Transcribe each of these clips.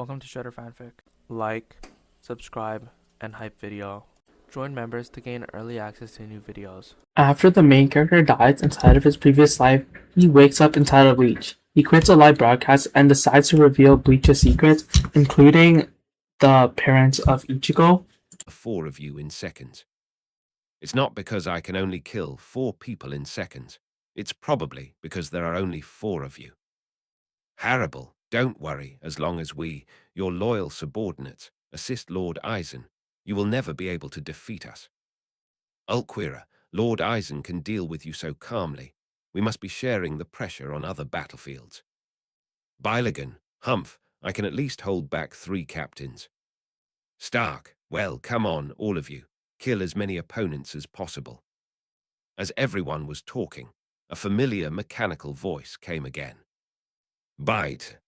Welcome to Shredder Fanfic. Like, subscribe, and hype video. Join members to gain early access to new videos. After the main character dies inside of his previous life, he wakes up inside of Bleach. He quits a live broadcast and decides to reveal Bleach's secrets, including the parents of Ichigo. 4 of you in seconds. It's not because I can only kill 4 people in seconds. It's probably because there are only 4 of you. Harrible, don't worry, as long as we, your loyal subordinates, assist Lord Aizen, you will never be able to defeat us. Ulquira, Lord Aizen can deal with you so calmly. We must be sharing the pressure on other battlefields. Byligan, Humph, I can at least hold back 3 captains. Stark, well, come on, all of you. Kill as many opponents as possible. As everyone was talking, a familiar mechanical voice came again. Bite.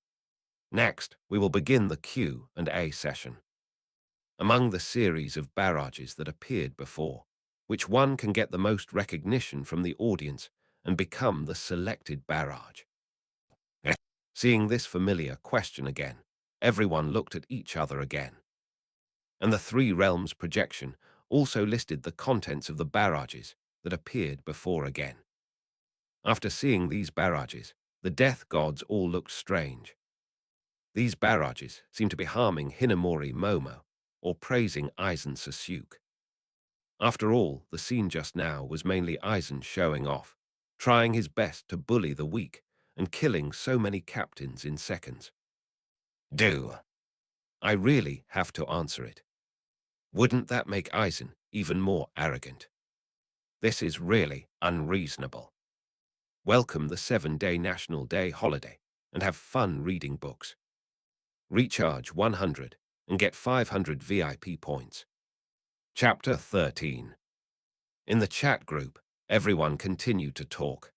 Next, we will begin the Q&A session. Among the series of barrages that appeared before, which one can get the most recognition from the audience and become the selected barrage? Seeing this familiar question again, everyone looked at each other again. And the 3 realms projection also listed the contents of the barrages that appeared before again. After seeing these barrages, the death gods all looked strange. These barrages seemed to be harming Hinamori Momo or praising Aizen Sasuke. After all, the scene just now was mainly Aizen showing off, trying his best to bully the weak and killing so many captains in seconds. Do I really have to answer it? Wouldn't that make Aizen even more arrogant? This is really unreasonable. Welcome the 7-day National Day holiday and have fun reading books. Recharge 100 and get 500 VIP points. Chapter 13. In the chat group, everyone continued to talk.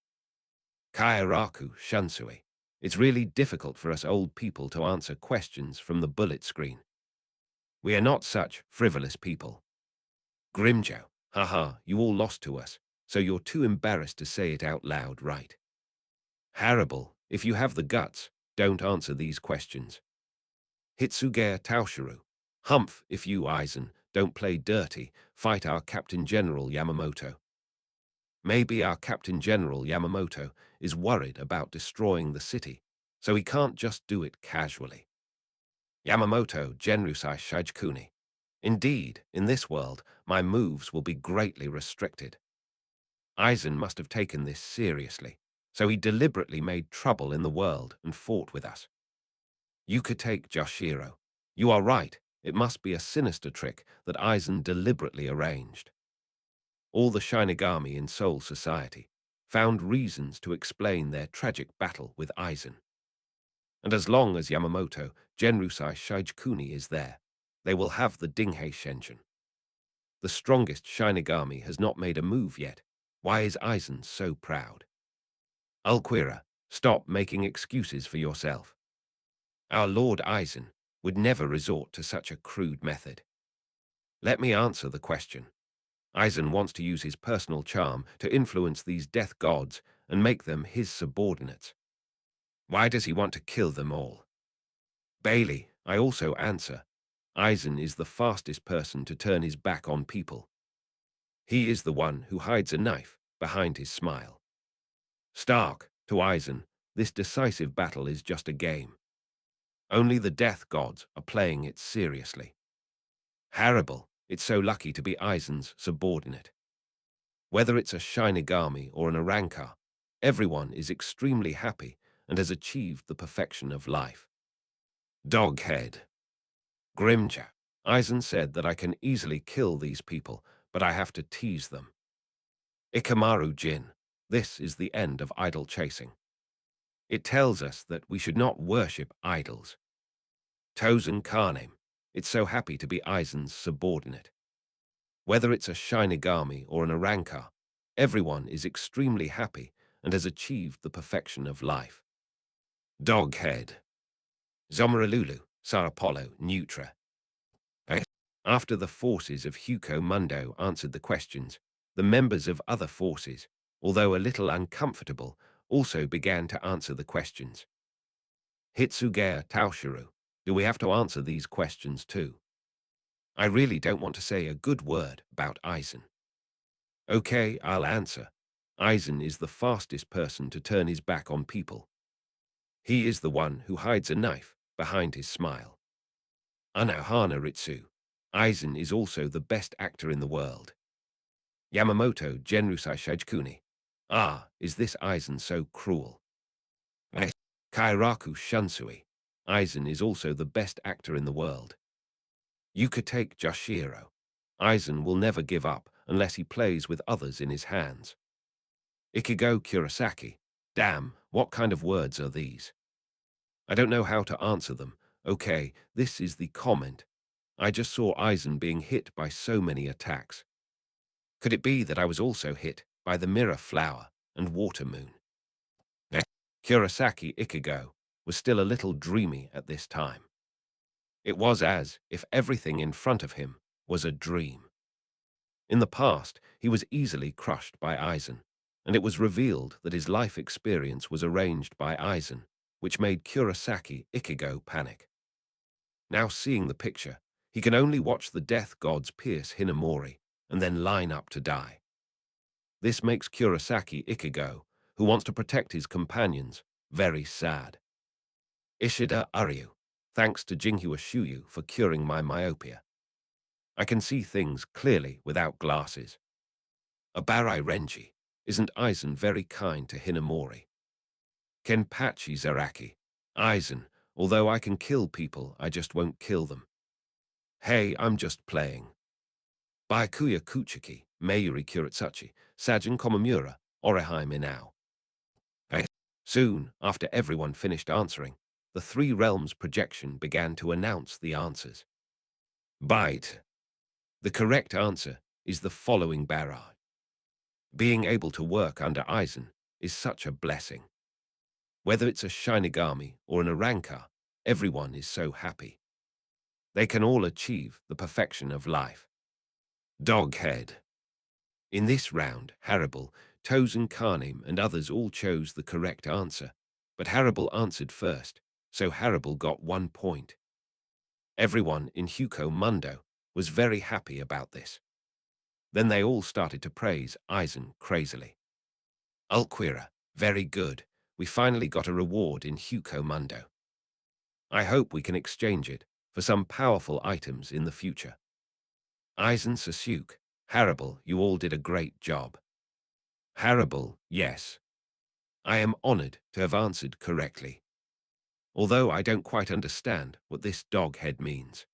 Kairaku Shansui, it's really difficult for us old people to answer questions from the bullet screen. We are not such frivolous people. Grimjo, haha, you all lost to us, so you're too embarrassed to say it out loud, right? Harrible, if you have the guts, don't answer these questions. Hitsugaya Taoshiru, Humph, if you, Aizen, don't play dirty, fight our Captain General Yamamoto. Maybe our Captain General Yamamoto is worried about destroying the city, so he can't just do it casually. Yamamoto Genrusai Shijikuni. Indeed, in this world, my moves will be greatly restricted. Aizen must have taken this seriously, so he deliberately made trouble in the world and fought with us. You could take Joshiro. You are right, it must be a sinister trick that Aizen deliberately arranged. All the Shinigami in Soul Society found reasons to explain their tragic battle with Aizen. And as long as Yamamoto Genrusai Shijikuni is there, they will have the Dinghei Shenshin. The strongest Shinigami has not made a move yet. Why is Aizen so proud? Ulquira, stop making excuses for yourself. Our Lord Aizen would never resort to such a crude method. Let me answer the question. Aizen wants to use his personal charm to influence these death gods and make them his subordinates. Why does he want to kill them all? Bailey, I also answer. Aizen is the fastest person to turn his back on people. He is the one who hides a knife behind his smile. Stark, to Aizen, this decisive battle is just a game. Only the death gods are playing it seriously. Harrible, it's so lucky to be Aizen's subordinate. Whether it's a Shinigami or an Arankar, everyone is extremely happy and has achieved the perfection of life. Doghead. Grimja, Aizen said that I can easily kill these people, but I have to tease them. Ikamaru Jin, this is the end of idol chasing. It tells us that we should not worship idols. Tozen Kanem, it's so happy to be Aizen's subordinate. Whether it's a Shinigami or an Arankar, everyone is extremely happy and has achieved the perfection of life. Doghead. Zomaralulu, Sarapollo, Neutra. After the forces of Huko Mundo answered the questions, the members of other forces, although a little uncomfortable, also began to answer the questions. Hitsugaya Taoshiru, Do we have to answer these questions too? I really don't want to say a good word about Aizen. Okay, I'll answer. Aizen is the fastest person to turn his back on people. He is the one who hides a knife behind his smile. Anohana Ritsu. Aizen is also the best actor in the world. Yamamoto Genrusai Shijikuni. Ah, is this Aizen so cruel? Kairaku Shunsui. Aizen is also the best actor in the world. You could take Joshiro. Aizen will never give up unless he plays with others in his hands. Ichigo Kurosaki. Damn, what kind of words are these? I don't know how to answer them. Okay, this is the comment. I just saw Aizen being hit by so many attacks. Could it be that I was also hit by the mirror flower and water moon? Kurosaki Ichigo was still a little dreamy at this time. It was as if everything in front of him was a dream. In the past, he was easily crushed by Aizen, and it was revealed that his life experience was arranged by Aizen, which made Kurosaki Ichigo panic. Now seeing the picture, he can only watch the death gods pierce Hinamori and then line up to die. This makes Kurosaki Ichigo, who wants to protect his companions, very sad. Ishida Uryu, thanks to Jinghua Shuyu for curing my myopia. I can see things clearly without glasses. Abarai Renji, isn't Aizen very kind to Hinamori? Kenpachi Zaraki, Aizen, although I can kill people, I just won't kill them. Hey, I'm just playing. Baikuya Kuchiki, Mayuri Kuretsuchi, Sajin Komamura, Orihai Minao. Soon, after everyone finished answering, the Three Realms projection began to announce the answers. Bite. The correct answer is the following barrage. Being able to work under Aizen is such a blessing. Whether it's a Shinigami or an Arrancar, everyone is so happy. They can all achieve the perfection of life. Doghead. In this round, Hannibal, Tozen Kanem and others all chose the correct answer, but Hannibal answered first, so Hannibal got 1 point. Everyone in Huko Mundo was very happy about this. Then they all started to praise Aizen crazily. Ulquira, very good. We finally got a reward in Huko Mundo. I hope we can exchange it for some powerful items in the future. Aizen Sasuke, Hannibal, you all did a great job. Hannibal, yes. I am honored to have answered correctly. Although I don't quite understand what this doghead means.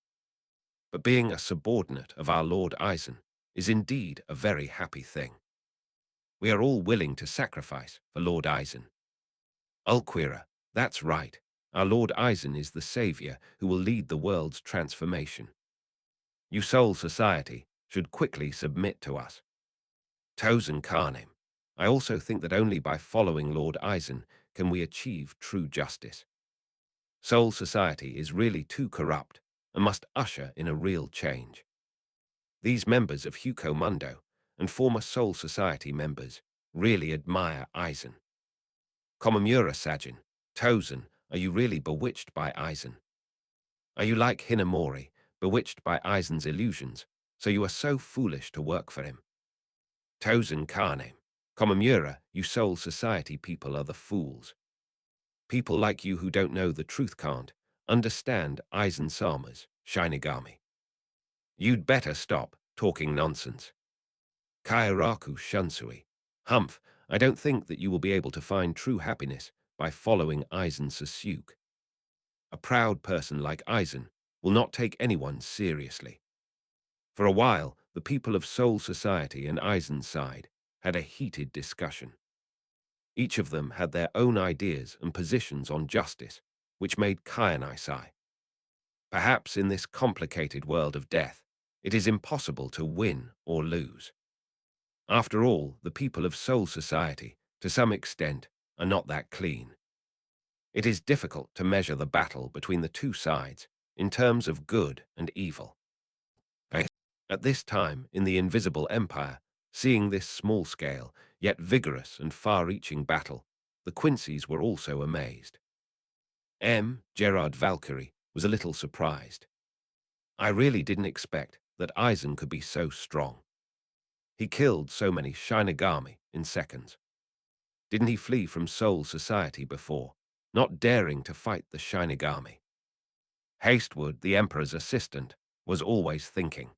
But being a subordinate of our Lord Aizen is indeed a very happy thing. We are all willing to sacrifice for Lord Aizen. Ulquira, that's right. Our Lord Aizen is the savior who will lead the world's transformation. You Soul Society should quickly submit to us. Tozen Kanem, I also think that only by following Lord Aizen can we achieve true justice. Soul Society is really too corrupt and must usher in a real change. These members of Huko Mundo and former Soul Society members really admire Aizen. Komamura Sajin, Tozen, are you really bewitched by Aizen? Are you like Hinamori, bewitched by Aizen's illusions, so you are so foolish to work for him? Tozen Kanem, Komamura, you Soul Society people are the fools. People like you who don't know the truth can't understand Aizen Sama's Shinigami. You'd better stop talking nonsense. Kairaku Shunsui, Humph, I don't think that you will be able to find true happiness by following Aizen Sasuke. A proud person like Aizen will not take anyone seriously. For a while, the people of Soul Society and Aizen's side had a heated discussion. Each of them had their own ideas and positions on justice, which made Kainai sigh. Perhaps in this complicated world of death, it is impossible to win or lose. After all, the people of Soul Society, to some extent, are not that clean. It is difficult to measure the battle between the two sides in terms of good and evil. At this time, in the Invisible Empire, seeing this small-scale, yet vigorous and far-reaching battle, the Quincy's were also amazed. M. Gerard Valkyrie, was a little surprised. I really didn't expect that Aizen could be so strong. He killed so many Shinigami in seconds. Didn't he flee from Soul Society before, not daring to fight the Shinigami? Hastewood, the Emperor's assistant, was always thinking.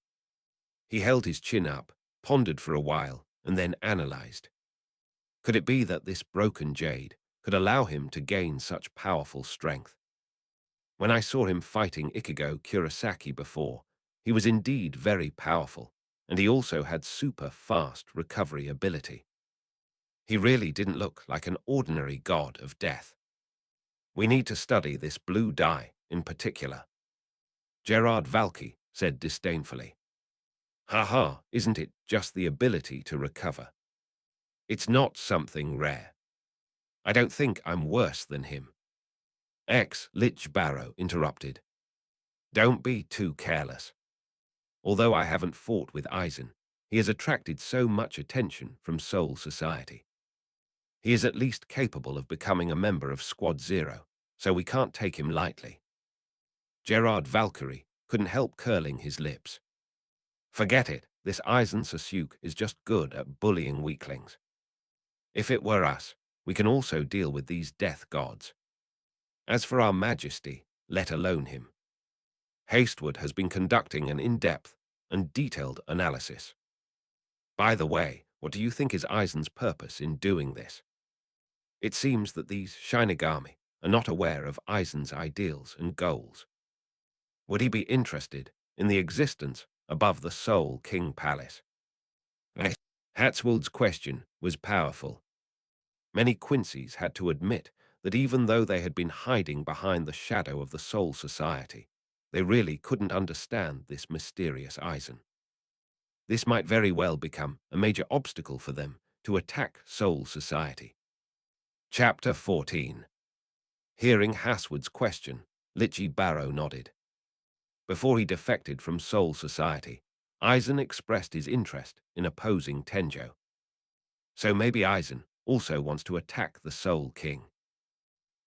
He held his chin up, pondered for a while, and then analyzed. Could it be that this broken jade could allow him to gain such powerful strength? When I saw him fighting Ichigo Kurosaki before, he was indeed very powerful, and he also had super fast recovery ability. He really didn't look like an ordinary god of death. We need to study this blue dye in particular. Gerard Valky said disdainfully. Ha, isn't it just the ability to recover? It's not something rare. I don't think I'm worse than him. Lich Barrow interrupted. Don't be too careless. Although I haven't fought with Aizen, he has attracted so much attention from Soul Society. He is at least capable of becoming a member of Squad Zero, so we can't take him lightly. Gerard Valkyrie couldn't help curling his lips. Forget it, this Aizen Sasuke is just good at bullying weaklings. If it were us, we can also deal with these death gods. As for our majesty, let alone him. Hastewood has been conducting an in-depth and detailed analysis. By the way, what do you think is Aizen's purpose in doing this? It seems that these Shinigami are not aware of Aizen's ideals and goals. Would he be interested in the existence above the Soul King Palace? Hatswold's question was powerful. Many Quincy's had to admit that even though they had been hiding behind the shadow of the Soul Society, they really couldn't understand this mysterious Aizen. This might very well become a major obstacle for them to attack Soul Society. Chapter 14. Hearing Haswood's question, Lichy Barrow nodded. Before he defected from Soul Society, Aizen expressed his interest in opposing Tenjo. So maybe Aizen also wants to attack the Soul King.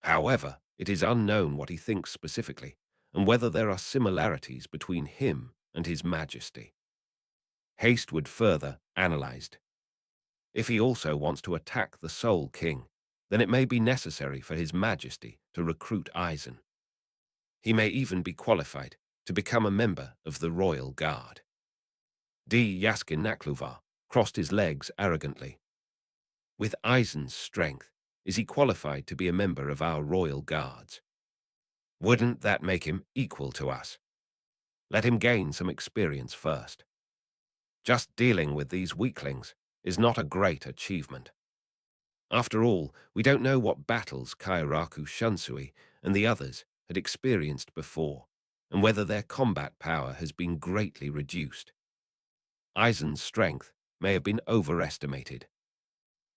However, it is unknown what he thinks specifically, and whether there are similarities between him and his majesty. Hastewood further analyzed. If he also wants to attack the Soul King, then it may be necessary for his majesty to recruit Aizen. He may even be qualified to become a member of the Royal Guard. D. Yaskin Nakluvar crossed his legs arrogantly. With Aizen's strength, is he qualified to be a member of our Royal Guards? Wouldn't that make him equal to us? Let him gain some experience first. Just dealing with these weaklings is not a great achievement. After all, we don't know what battles Kairaku Shunsui and the others had experienced before, and whether their combat power has been greatly reduced. Aizen's strength may have been overestimated.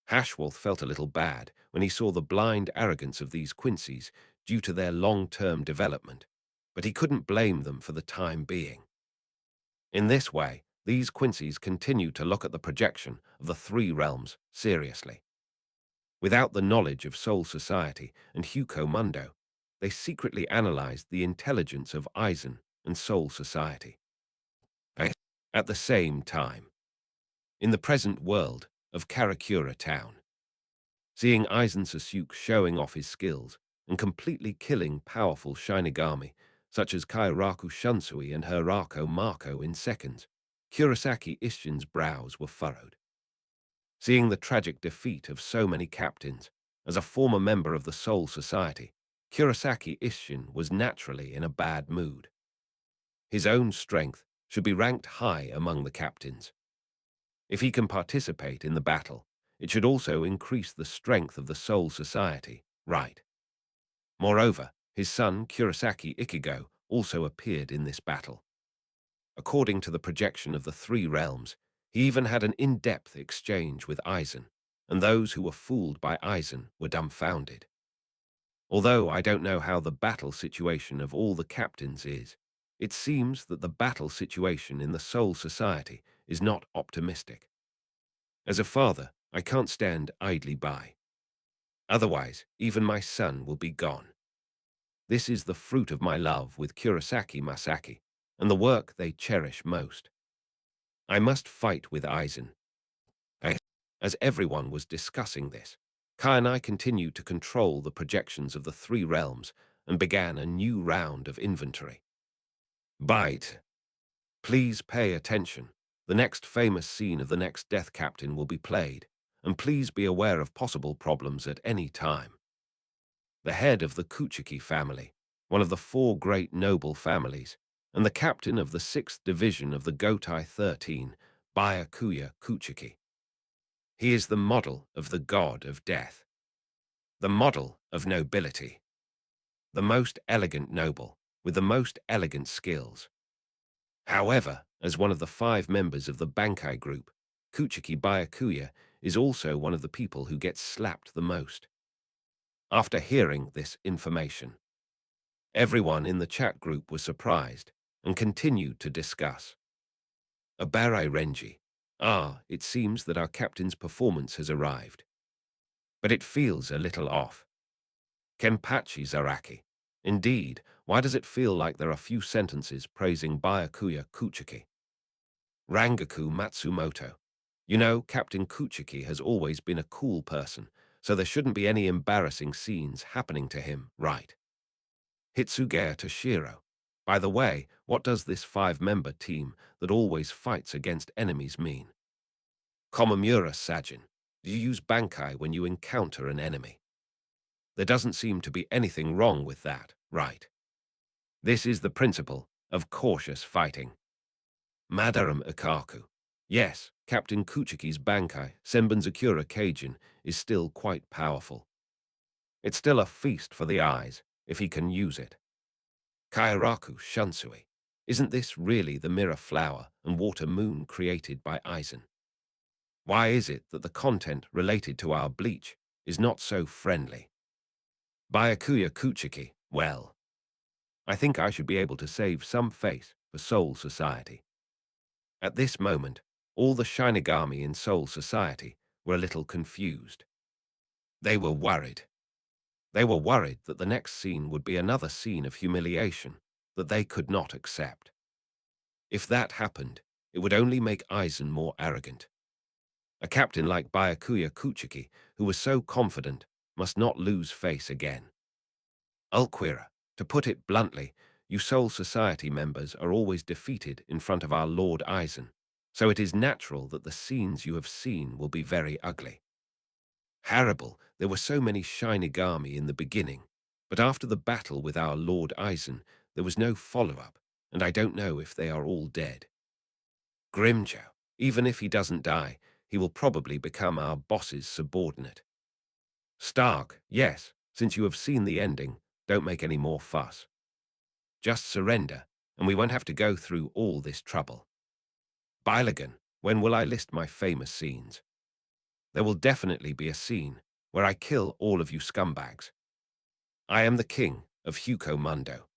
Hashwolf felt a little bad when he saw the blind arrogance of these Quincy's due to their long-term development, but he couldn't blame them for the time being. In this way, these Quincy's continued to look at the projection of the three realms seriously. Without the knowledge of Soul Society and Huko Mundo, they secretly analyzed the intelligence of Aizen and Soul Society. At the same time, in the present world of Karakura Town, seeing Aizen Sasuke showing off his skills and completely killing powerful Shinigami such as Kairaku Shunsui and Hirako Marco in seconds, Kurosaki Isshin's brows were furrowed. Seeing the tragic defeat of so many captains, as a former member of the Soul Society, Kurosaki Isshin was naturally in a bad mood. His own strength should be ranked high among the captains. If he can participate in the battle, it should also increase the strength of the Soul Society, right? Moreover, his son Kurosaki Ichigo also appeared in this battle. According to the projection of the three realms, he even had an in-depth exchange with Aizen, and those who were fooled by Aizen were dumbfounded. Although I don't know how the battle situation of all the captains is, it seems that the battle situation in the Soul Society is not optimistic. As a father, I can't stand idly by. Otherwise, even my son will be gone. This is the fruit of my love with Kurosaki Masaki, and the work they cherish most. I must fight with Aizen. As everyone was discussing this, Kai and I continued to control the projections of the three realms and began a new round of inventory. Bite. Please pay attention. The next famous scene of the next Death Captain will be played, and please be aware of possible problems at any time. The head of the Kuchiki family, one of the four great noble families, and the captain of the 6th Division of the Gotai 13, Byakuya Kuchiki. He is the model of the god of death, the model of nobility, the most elegant noble, with the most elegant skills. However, as one of the 5 members of the Bankai group, Kuchiki Byakuya is also one of the people who gets slapped the most. After hearing this information, everyone in the chat group was surprised and continued to discuss. Abarai Renji. It seems that our captain's performance has arrived. But it feels a little off. Kenpachi Zaraki. Indeed, why does it feel like there are few sentences praising Byakuya Kuchiki? Rangaku Matsumoto. You know, Captain Kuchiki has always been a cool person, so there shouldn't be any embarrassing scenes happening to him, right? Hitsugaya Toshiro. By the way, what does this 5-member team that always fights against enemies mean? Komamura Sajin. Do you use Bankai when you encounter an enemy? There doesn't seem to be anything wrong with that, right? This is the principle of cautious fighting. Madaram Ikaku. Yes, Captain Kuchiki's Bankai, Senbonzakura Kaijin, is still quite powerful. It's still a feast for the eyes, if he can use it. Kairaku Shunsui. Isn't this really the mirror flower and water moon created by Aizen? Why is it that the content related to our Bleach is not so friendly? Byakuya Kuchiki, well, I think I should be able to save some face for Soul Society. At this moment, all the Shinigami in Soul Society were a little confused. They were worried. They were worried that the next scene would be another scene of humiliation that they could not accept. If that happened, it would only make Aizen more arrogant. A captain like Byakuya Kuchiki, who was so confident, must not lose face again. Ulquira, to put it bluntly, you Soul Society members are always defeated in front of our Lord Aizen, so it is natural that the scenes you have seen will be very ugly. Horrible, there were so many Shinigami in the beginning, but after the battle with our Lord Aizen, there was no follow-up, and I don't know if they are all dead. Grimjo, even if he doesn't die, he will probably become our boss's subordinate. Stark, yes, since you have seen the ending, don't make any more fuss. Just surrender, and we won't have to go through all this trouble. Bylagan, when will I list my famous scenes? There will definitely be a scene where I kill all of you scumbags. I am the king of Huko Mundo.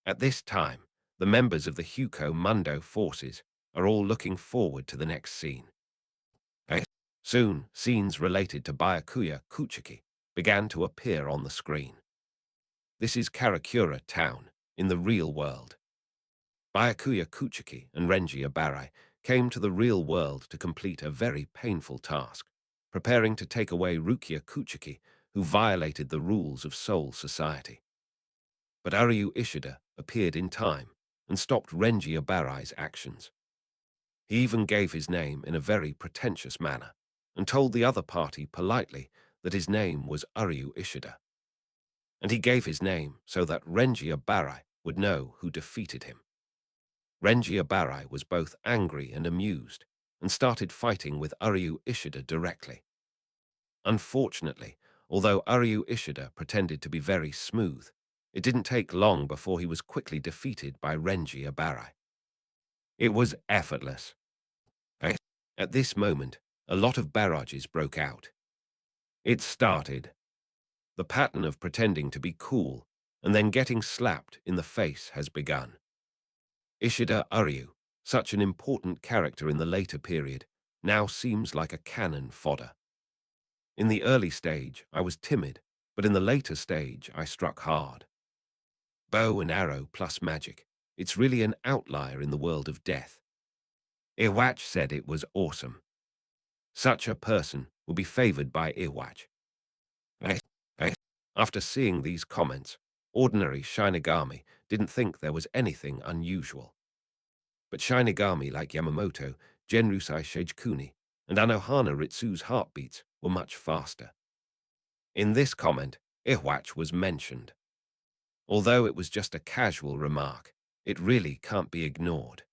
At this time, the members of the Huko Mundo forces are all looking forward to the next scene. Soon, scenes related to Byakuya Kuchiki began to appear on the screen. This is Karakura town, in the real world. Byakuya Kuchiki and Renji Abarai came to the real world to complete a very painful task, preparing to take away Rukia Kuchiki, who violated the rules of Soul Society. But Aryu Ishida appeared in time and stopped Renji Abarai's actions. He even gave his name in a very pretentious manner and told the other party politely that his name was Aryu Ishida. And he gave his name so that Renji Abarai would know who defeated him. Renji Abarai was both angry and amused and started fighting with Aryu Ishida directly. Unfortunately, although Aryu Ishida pretended to be very smooth, it didn't take long before he was quickly defeated by Renji Abarai. It was effortless. At this moment, a lot of barrages broke out. It started. The pattern of pretending to be cool and then getting slapped in the face has begun. Ishida Aryu, such an important character in the later period, now seems like a cannon fodder. In the early stage, I was timid, but in the later stage, I struck hard. Bow and arrow plus magic. It's really an outlier in the world of death. Iwatch said it was awesome. Such a person will be favored by Iwatch. After seeing these comments, ordinary Shinigami didn't think there was anything unusual. But Shinigami like Yamamoto, Genrusai Sheijukuni, and Anohana Ritsu's heartbeats were much faster. In this comment, Iwatch was mentioned. Although it was just a casual remark, it really can't be ignored.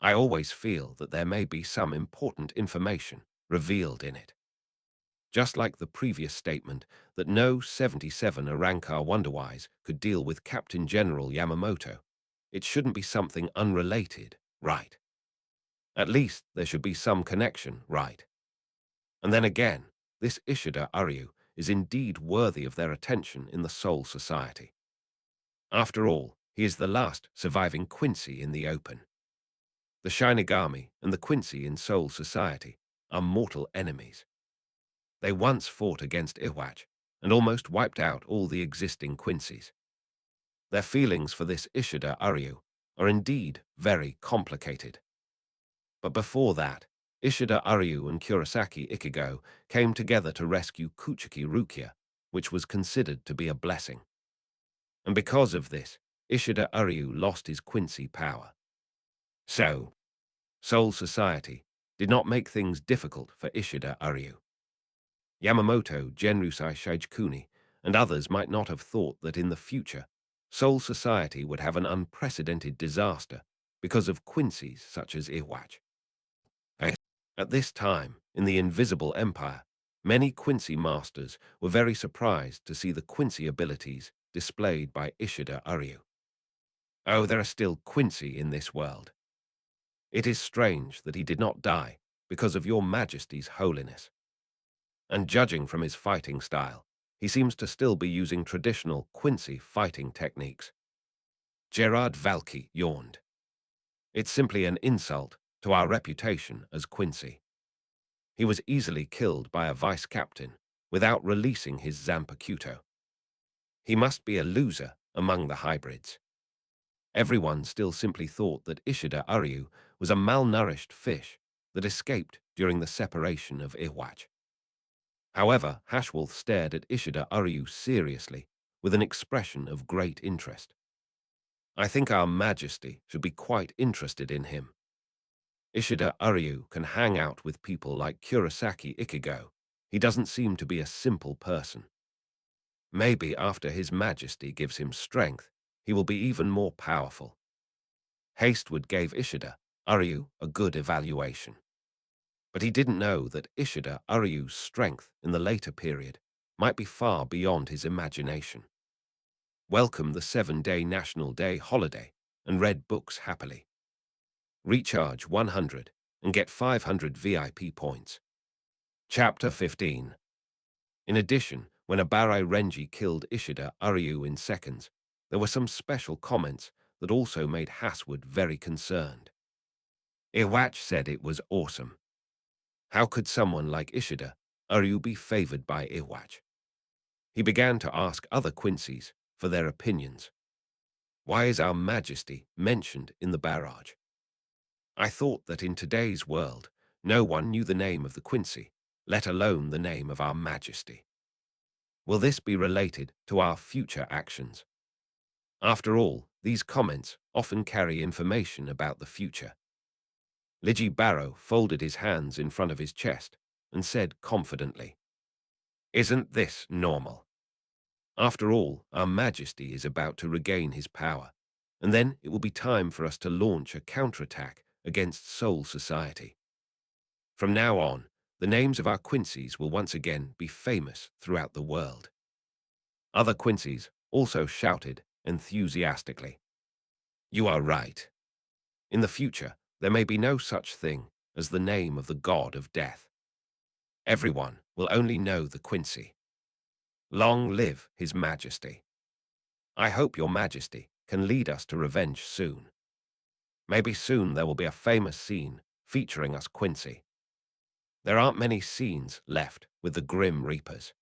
I always feel that there may be some important information revealed in it. Just like the previous statement that no 77 Arrancar Wonderwise could deal with Captain General Yamamoto, it shouldn't be something unrelated, right? At least there should be some connection, right? And then again, this Ishida Aryu is indeed worthy of their attention in the Soul Society. After all, he is the last surviving Quincy in the open. The Shinigami and the Quincy in Soul Society are mortal enemies. They once fought against Iwatch and almost wiped out all the existing Quincies. Their feelings for this Ishida Aryu are indeed very complicated. But before that, Ishida Aryu and Kurosaki Ichigo came together to rescue Kuchiki Rukia, which was considered to be a blessing. And because of this, Ishida Aryu lost his Quincy power. So, Soul Society did not make things difficult for Ishida Aryu. Yamamoto, Genrusai Sheijukuni, and others might not have thought that in the future, Soul Society would have an unprecedented disaster because of Quincies such as Iwatch. At this time, in the Invisible Empire, many Quincy masters were very surprised to see the Quincy abilities displayed by Ishida Aryu. Oh, there are still Quincy in this world. It is strange that he did not die because of your Majesty's holiness. And judging from his fighting style, he seems to still be using traditional Quincy fighting techniques. Gerard Valky yawned. It's simply an insult to our reputation as Quincy. He was easily killed by a vice-captain without releasing his Zanpakuto. He must be a loser among the hybrids. Everyone still simply thought that Ishida Aryu was a malnourished fish that escaped during the separation of Iwatch. However, Hashwolf stared at Ishida Aryu seriously with an expression of great interest. I think our Majesty should be quite interested in him. Ishida Aryu can hang out with people like Kurosaki Ichigo. He doesn't seem to be a simple person. Maybe after His Majesty gives him strength, he will be even more powerful. Hastewood gave Ishida Aryu a good evaluation. But he didn't know that Ishida Aryu's strength in the later period might be far beyond his imagination. Welcome the 7-day National Day holiday and read books happily. Recharge 100 and get 500 VIP points. Chapter 15. In addition, when Abarai Renji killed Ishida Aryu in seconds, there were some special comments that also made Haswood very concerned. Iwatch said it was awesome. How could someone like Ishida Aryu be favored by Iwatch? He began to ask other Quincies for their opinions. Why is our Majesty mentioned in the barrage? I thought that in today's world, no one knew the name of the Quincy, let alone the name of our Majesty. Will this be related to our future actions? After all, these comments often carry information about the future. Ligi Barrow folded his hands in front of his chest and said confidently, "Isn't this normal? After all, our Majesty is about to regain his power, and then it will be time for us to launch a counterattack against Soul Society. From now on, the names of our Quincies will once again be famous throughout the world." Other Quincies also shouted enthusiastically, "You are right. In the future, there may be no such thing as the name of the god of death. Everyone will only know the Quincy. Long live His Majesty. I hope your Majesty can lead us to revenge soon. Maybe soon there will be a famous scene featuring us Quincy. There aren't many scenes left with the Grim Reapers.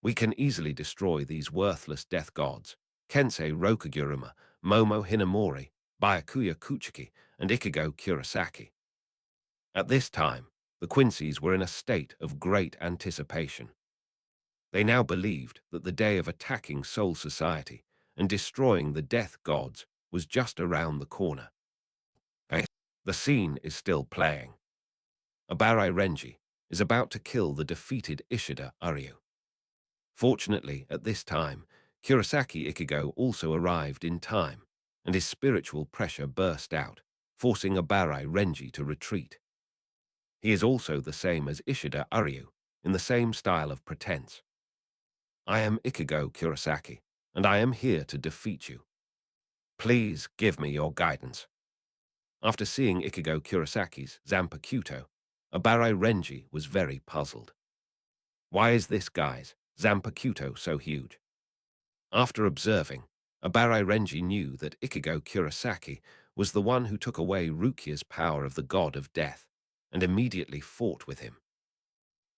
We can easily destroy these worthless death gods Kensei Rokuguruma, Momo Hinamori, Byakuya Kuchiki, and Ichigo Kurosaki. At this time, the Quincy's were in a state of great anticipation. They now believed that the day of attacking Soul Society and destroying the Death Gods was just around the corner. The scene is still playing. Abarai Renji is about to kill the defeated Ishida Uryu. Fortunately, at this time, Kurosaki Ichigo also arrived in time, and his spiritual pressure burst out, forcing Abarai Renji to retreat. He is also the same as Ishida Uryu, in the same style of pretense. I am Ichigo Kurosaki, and I am here to defeat you. Please give me your guidance. After seeing Ichigo Kurosaki's Zanpakuto, Abarai Renji was very puzzled. Why is this guy's Zanpakuto so huge? After observing, Abarai Renji knew that Ichigo Kurosaki was the one who took away Rukia's power of the god of death, and immediately fought with him.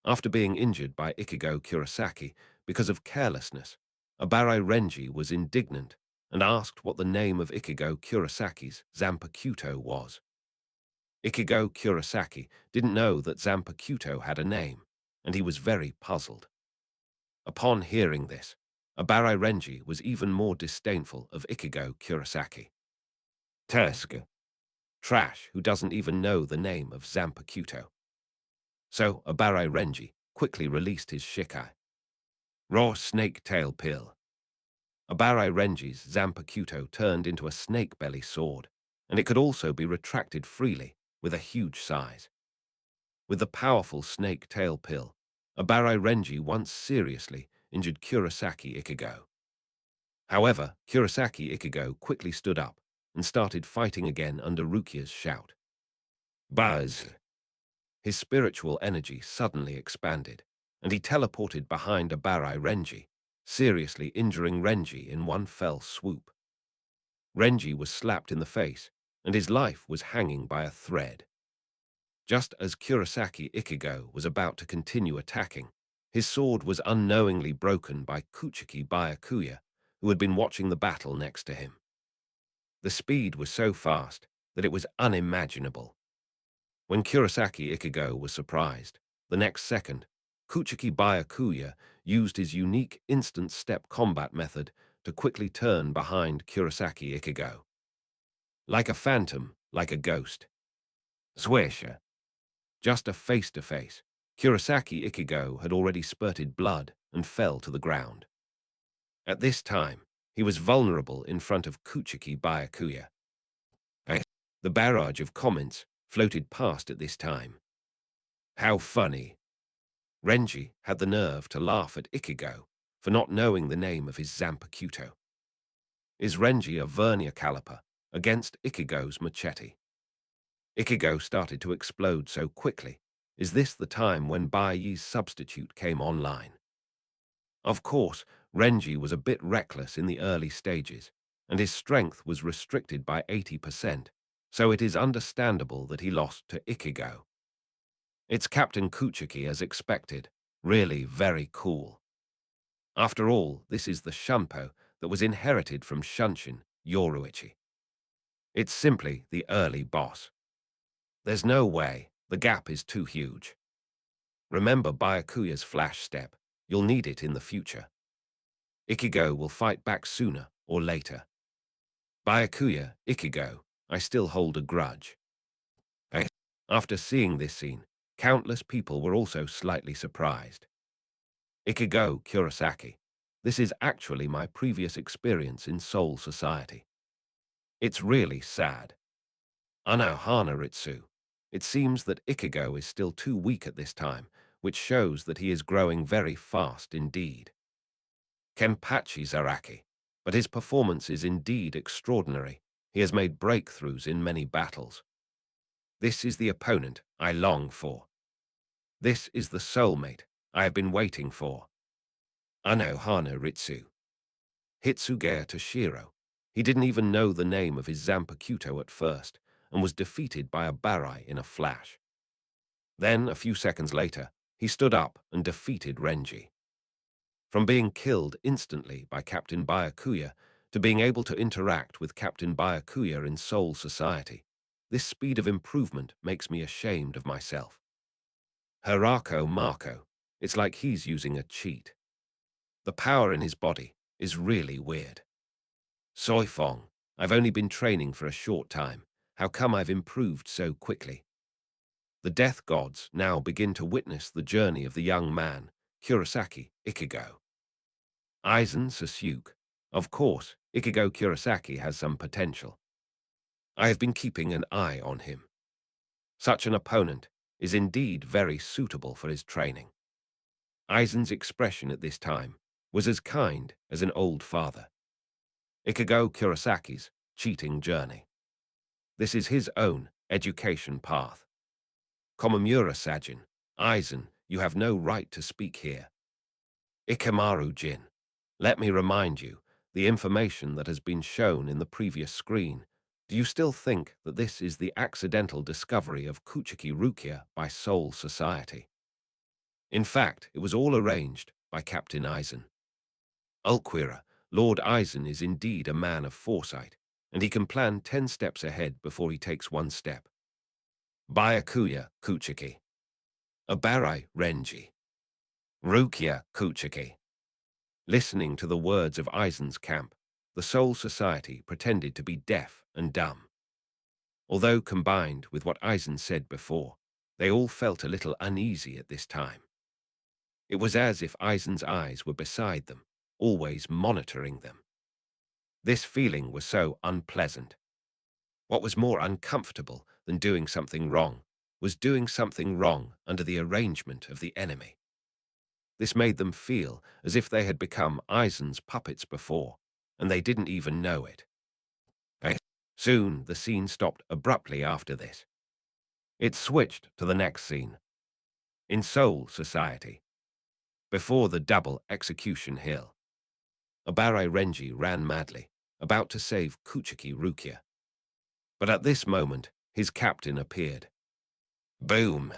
After being injured by Ichigo Kurosaki because of carelessness, Abarai Renji was indignant and asked what the name of Ichigo Kurosaki's Zanpakuto was. Ichigo Kurosaki didn't know that Zanpakuto had a name, and he was very puzzled. Upon hearing this, Abarai Renji was even more disdainful of Ichigo Kurosaki. Tersk, trash who doesn't even know the name of Zanpakuto. So Abarai Renji quickly released his Shikai. Raw snake tail pill. Abarai Renji's Zanpakuto turned into a snake belly sword, and it could also be retracted freely with a huge size. With the powerful snake tail pill, Abarai Renji once seriously injured Kurosaki Ichigo. However, Kurosaki Ichigo quickly stood up and started fighting again under Rukia's shout. Buzz! His spiritual energy suddenly expanded, and he teleported behind Abarai Renji, seriously injuring Renji in one fell swoop. Renji was slapped in the face, and his life was hanging by a thread. Just as Kurosaki Ichigo was about to continue attacking, his sword was unknowingly broken by Kuchiki Byakuya, who had been watching the battle next to him. The speed was so fast that it was unimaginable. When Kurosaki Ichigo was surprised, the next second, Kuchiki Byakuya used his unique instant step combat method to quickly turn behind Kurosaki Ichigo. Like a phantom, like a ghost. Swisher. Just a face-to-face, Kurosaki Ichigo had already spurted blood and fell to the ground. At this time, he was vulnerable in front of Kuchiki Byakuya. The barrage of comments floated past at this time. How funny. Renji had the nerve to laugh at Ichigo for not knowing the name of his Zanpakuto. Is Renji a vernier caliper against Ichigo's machete? Ichigo started to explode so quickly. Is this the time when Baiyi's substitute came online? Of course, Renji was a bit reckless in the early stages, and his strength was restricted by 80%, so it is understandable that he lost to Ichigo. It's Captain Kuchiki as expected, really very cool. After all, this is the Shunpo that was inherited from Shunshin, Yoruichi. It's simply the early boss. There's no way, the gap is too huge. Remember Byakuya's flash step, you'll need it in the future. Ichigo will fight back sooner or later. Byakuya, Ichigo, I still hold a grudge. After seeing this scene, countless people were also slightly surprised. Ichigo Kurosaki, this is actually my previous experience in Soul Society. It's really sad. Anohana Ritsu. It seems that Ichigo is still too weak at this time, which shows that he is growing very fast indeed. Kenpachi Zaraki, but his performance is indeed extraordinary. He has made breakthroughs in many battles. This is the opponent I long for. This is the soulmate I have been waiting for. Anohana Ritsu. Hitsugaya Toshiro. He didn't even know the name of his Zanpakuto at first, and was defeated by Abarai in a flash. Then, a few seconds later, he stood up and defeated Renji. From being killed instantly by Captain Byakuya to being able to interact with Captain Byakuya in Soul Society. This speed of improvement makes me ashamed of myself. Hirako Marco, it's like he's using a cheat. The power in his body is really weird. Soifong, I've only been training for a short time. How come I've improved so quickly? The death gods now begin to witness the journey of the young man, Kurosaki Ichigo. Aizen Sasuke. Of course, Ichigo Kurosaki has some potential. I have been keeping an eye on him. Such an opponent is indeed very suitable for his training. Aizen's expression at this time was as kind as an old father. Ichigo Kurosaki's cheating journey. This is his own education path. Komamura Sajin, Aizen, you have no right to speak here. Ikamaru Jin, let me remind you, the information that has been shown in the previous screen. Do you still think that this is the accidental discovery of Kuchiki Rukia by Soul Society? In fact, it was all arranged by Captain Aizen. Ulquira, Lord Aizen is indeed a man of foresight, and he can plan 10 steps ahead before he takes one step. Byakuya Kuchiki. Abarai Renji. Rukia Kuchiki. Listening to the words of Aizen's camp, the Soul Society pretended to be deaf and dumb. Although combined with what Aizen said before, they all felt a little uneasy at this time. It was as if Aizen's eyes were beside them, always monitoring them. This feeling was so unpleasant. What was more uncomfortable than doing something wrong was doing something wrong under the arrangement of the enemy. This made them feel as if they had become Aizen's puppets before, and they didn't even know it. Soon, the scene stopped abruptly after this. It switched to the next scene. In Soul Society. Before the double execution hill. Abarai Renji ran madly, about to save Kuchiki Rukia. But at this moment, his captain appeared. Boom!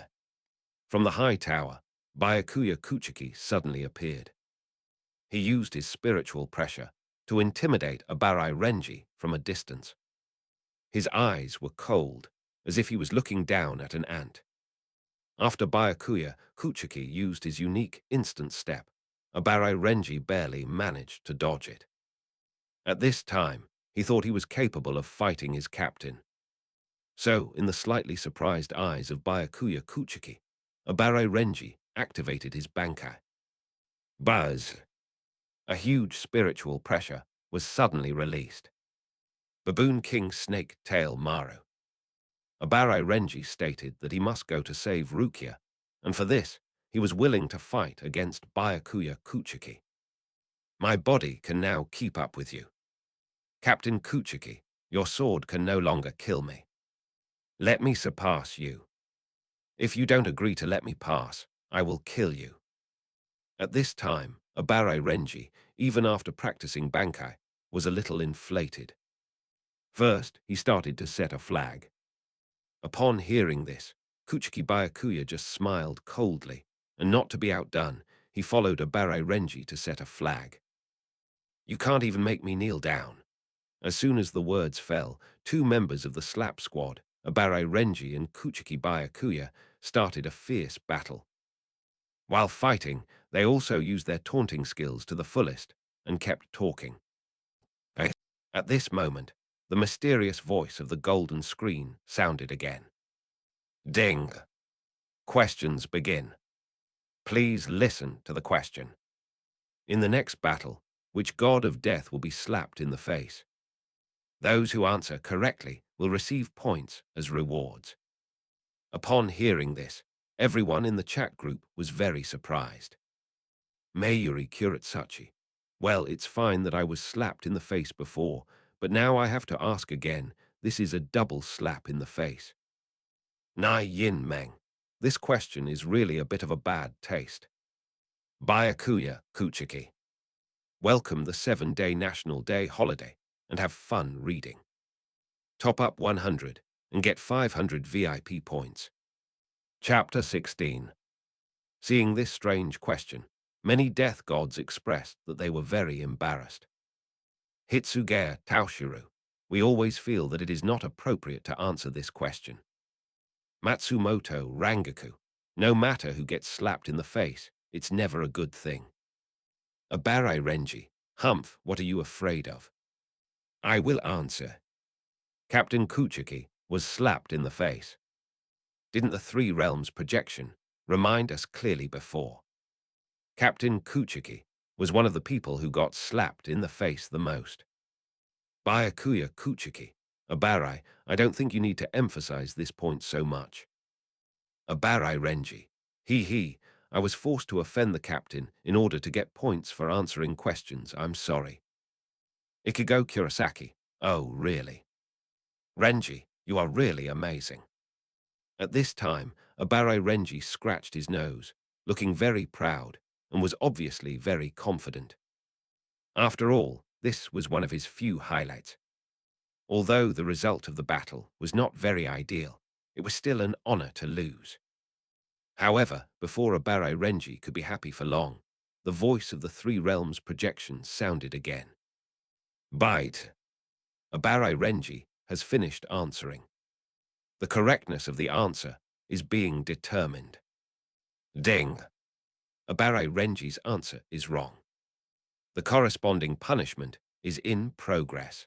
From the high tower, Byakuya Kuchiki suddenly appeared. He used his spiritual pressure to intimidate Abarai Renji from a distance. His eyes were cold, as if he was looking down at an ant. After Byakuya Kuchiki used his unique instant step, Abarai Renji barely managed to dodge it. At this time, he thought he was capable of fighting his captain. So, in the slightly surprised eyes of Byakuya Kuchiki, Abarai Renji activated his Bankai. Buzz! A huge spiritual pressure was suddenly released. Baboon King Snake Tail Maru. Abarai Renji stated that he must go to save Rukia, and for this, he was willing to fight against Byakuya Kuchiki. My body can now keep up with you. Captain Kuchiki, your sword can no longer kill me. Let me surpass you. If you don't agree to let me pass, I will kill you. At this time, Abarai Renji, even after practicing Bankai, was a little inflated. First, he started to set a flag. Upon hearing this, Kuchiki Byakuya just smiled coldly, and not to be outdone, he followed Abarai Renji to set a flag. You can't even make me kneel down. As soon as the words fell, two members of the slap squad, Abarai Renji and Kuchiki Byakuya, started a fierce battle. While fighting, they also used their taunting skills to the fullest and kept talking. At this moment, the mysterious voice of the golden screen sounded again. Ding! Questions begin. Please listen to the question. In the next battle, which god of death will be slapped in the face? Those who answer correctly will receive points as rewards. Upon hearing this, everyone in the chat group was very surprised. Mayuri Kuretsuchi. Well, it's fine that I was slapped in the face before, but now I have to ask again, this is a double slap in the face. Nai Yin Meng. This question is really a bit of a bad taste. Byakuya Kuchiki. Welcome the 7-day National Day holiday and have fun reading. Top up 100 and get 500 VIP points. Chapter 16. Seeing this strange question, many death gods expressed that they were very embarrassed. Hitsugaya Taoshiru, we always feel that it is not appropriate to answer this question. Matsumoto Rangaku, no matter who gets slapped in the face, it's never a good thing. Abarai Renji, Humph, what are you afraid of? I will answer. Captain Kuchiki was slapped in the face. Didn't the Three Realms projection remind us clearly before? Captain Kuchiki was one of the people who got slapped in the face the most. Byakuya Kuchiki, Abarai, I don't think you need to emphasize this point so much. Abarai Renji, I was forced to offend the captain in order to get points for answering questions, I'm sorry. Ichigo Kurosaki, oh really? Renji, you are really amazing. At this time, Abarai Renji scratched his nose, looking very proud, and was obviously very confident. After all, this was one of his few highlights. Although the result of the battle was not very ideal, it was still an honor to lose. However, before Abarai Renji could be happy for long, the voice of the Three Realms projection sounded again. Bite. Abarai Renji has finished answering. The correctness of the answer is being determined. Ding. Abarai Renji's answer is wrong. The corresponding punishment is in progress.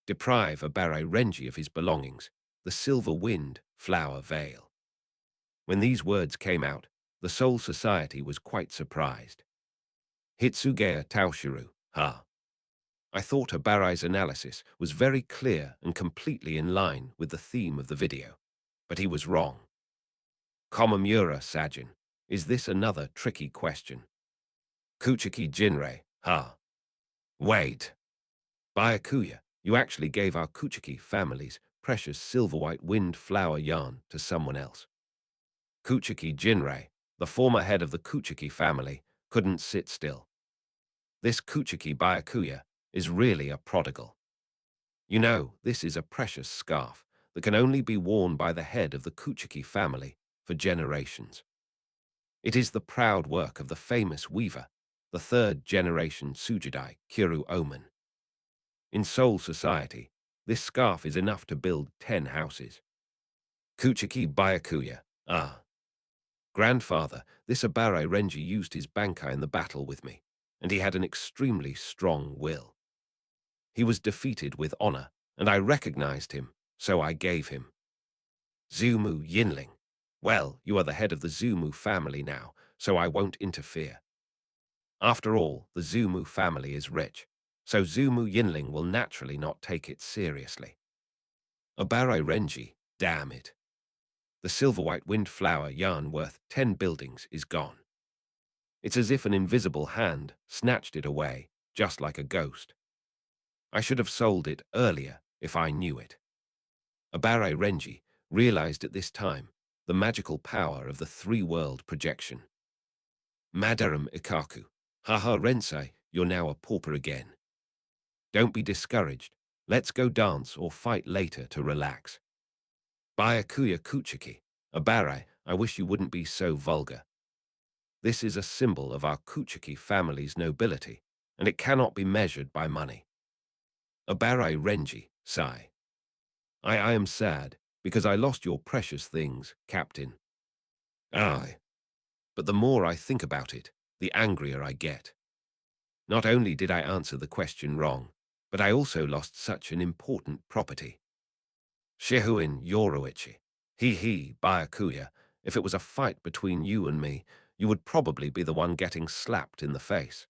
Deprive Abarai Renji of his belongings, the silver wind, flower veil. When these words came out, the Soul Society was quite surprised. Hitsugaya Taoshiru, ha. I thought Abarai's analysis was very clear and completely in line with the theme of the video, but he was wrong. Komamura Sajin, is this another tricky question? Kuchiki Jinrei, ha. Wait. Byakuya, you actually gave our Kuchiki family's precious silver white wind flower yarn to someone else. Kuchiki Jinrei, the former head of the Kuchiki family, couldn't sit still. This Kuchiki Byakuya is really a prodigal. You know, this is a precious scarf that can only be worn by the head of the Kuchiki family for generations. It is the proud work of the famous weaver, the third-generation Sujidai Kiru Omen. In Soul Society, this scarf is enough to build 10 houses. Kuchiki Byakuya, ah. Grandfather, this Abarai Renji used his bankai in the battle with me, and he had an extremely strong will. He was defeated with honor, and I recognized him, so I gave him. Zumu Yinling. Well, you are the head of the Zumu family now, so I won't interfere. After all, the Zumu family is rich, so Zumu Yinling will naturally not take it seriously. Abarai Renji, damn it. The silver-white windflower yarn worth 10 buildings is gone. It's as if an invisible hand snatched it away, just like a ghost. I should have sold it earlier if I knew it. Abarai Renji realized at this time the magical power of the three-world projection. Madaram Ikaku, haha Rensei, you're now a pauper again. Don't be discouraged. Let's go dance or fight later to relax. Byakuya Kuchiki, Abarai, I wish you wouldn't be so vulgar. This is a symbol of our Kuchiki family's nobility, and it cannot be measured by money. Abarai Renji, sigh. I am sad, because I lost your precious things, Captain. Aye. But the more I think about it, the angrier I get. Not only did I answer the question wrong, but I also lost such an important property. Shihuin Yoruichi. Byakuya, if it was a fight between you and me, you would probably be the one getting slapped in the face.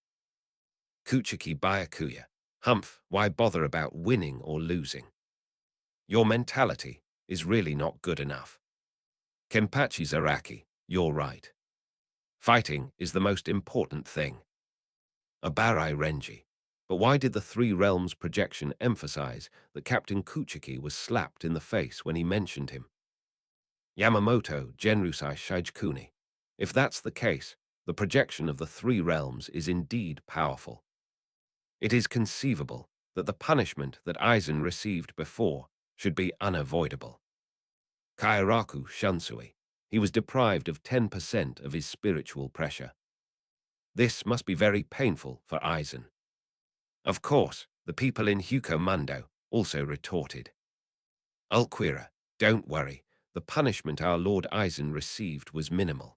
Kuchiki Byakuya. Humph, why bother about winning or losing? Your mentality is really not good enough. Kenpachi Zaraki, you're right. Fighting is the most important thing. Abarai Renji. But why did the Three Realms projection emphasize that Captain Kuchiki was slapped in the face when he mentioned him? Yamamoto Genrusai Shichikuni. If that's the case, the projection of the Three Realms is indeed powerful. It is conceivable that the punishment that Aizen received before should be unavoidable. Kairaku Shunsui. He was deprived of 10% of his spiritual pressure. This must be very painful for Aizen. Of course, The people in Hukomundo also retorted. Ulquira, don't worry. The punishment our Lord Aizen received was minimal.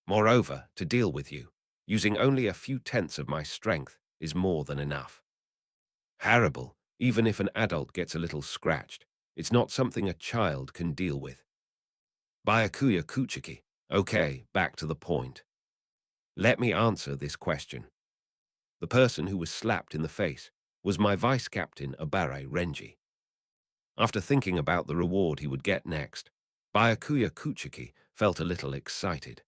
Moreover, to deal with you, using only a few tenths of my strength is more than enough. Horrible, even if an adult gets a little scratched, it's not something a child can deal with. Byakuya Kuchiki, okay, back to the point. Let me answer this question. The person who was slapped in the face was my vice captain Abare Renji. After thinking about the reward he would get next, Byakuya Kuchiki felt a little excited.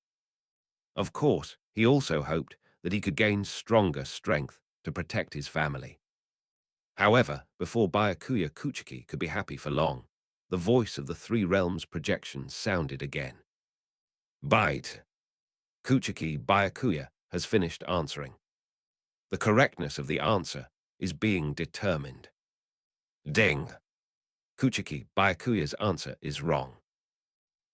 Of course, he also hoped that he could gain stronger strength to protect his family. However, before Byakuya Kuchiki could be happy for long, the voice of the Three Realms projection sounded again. Bite. Kuchiki Byakuya has finished answering. The correctness of the answer is being determined. Ding. Kuchiki Byakuya's answer is wrong.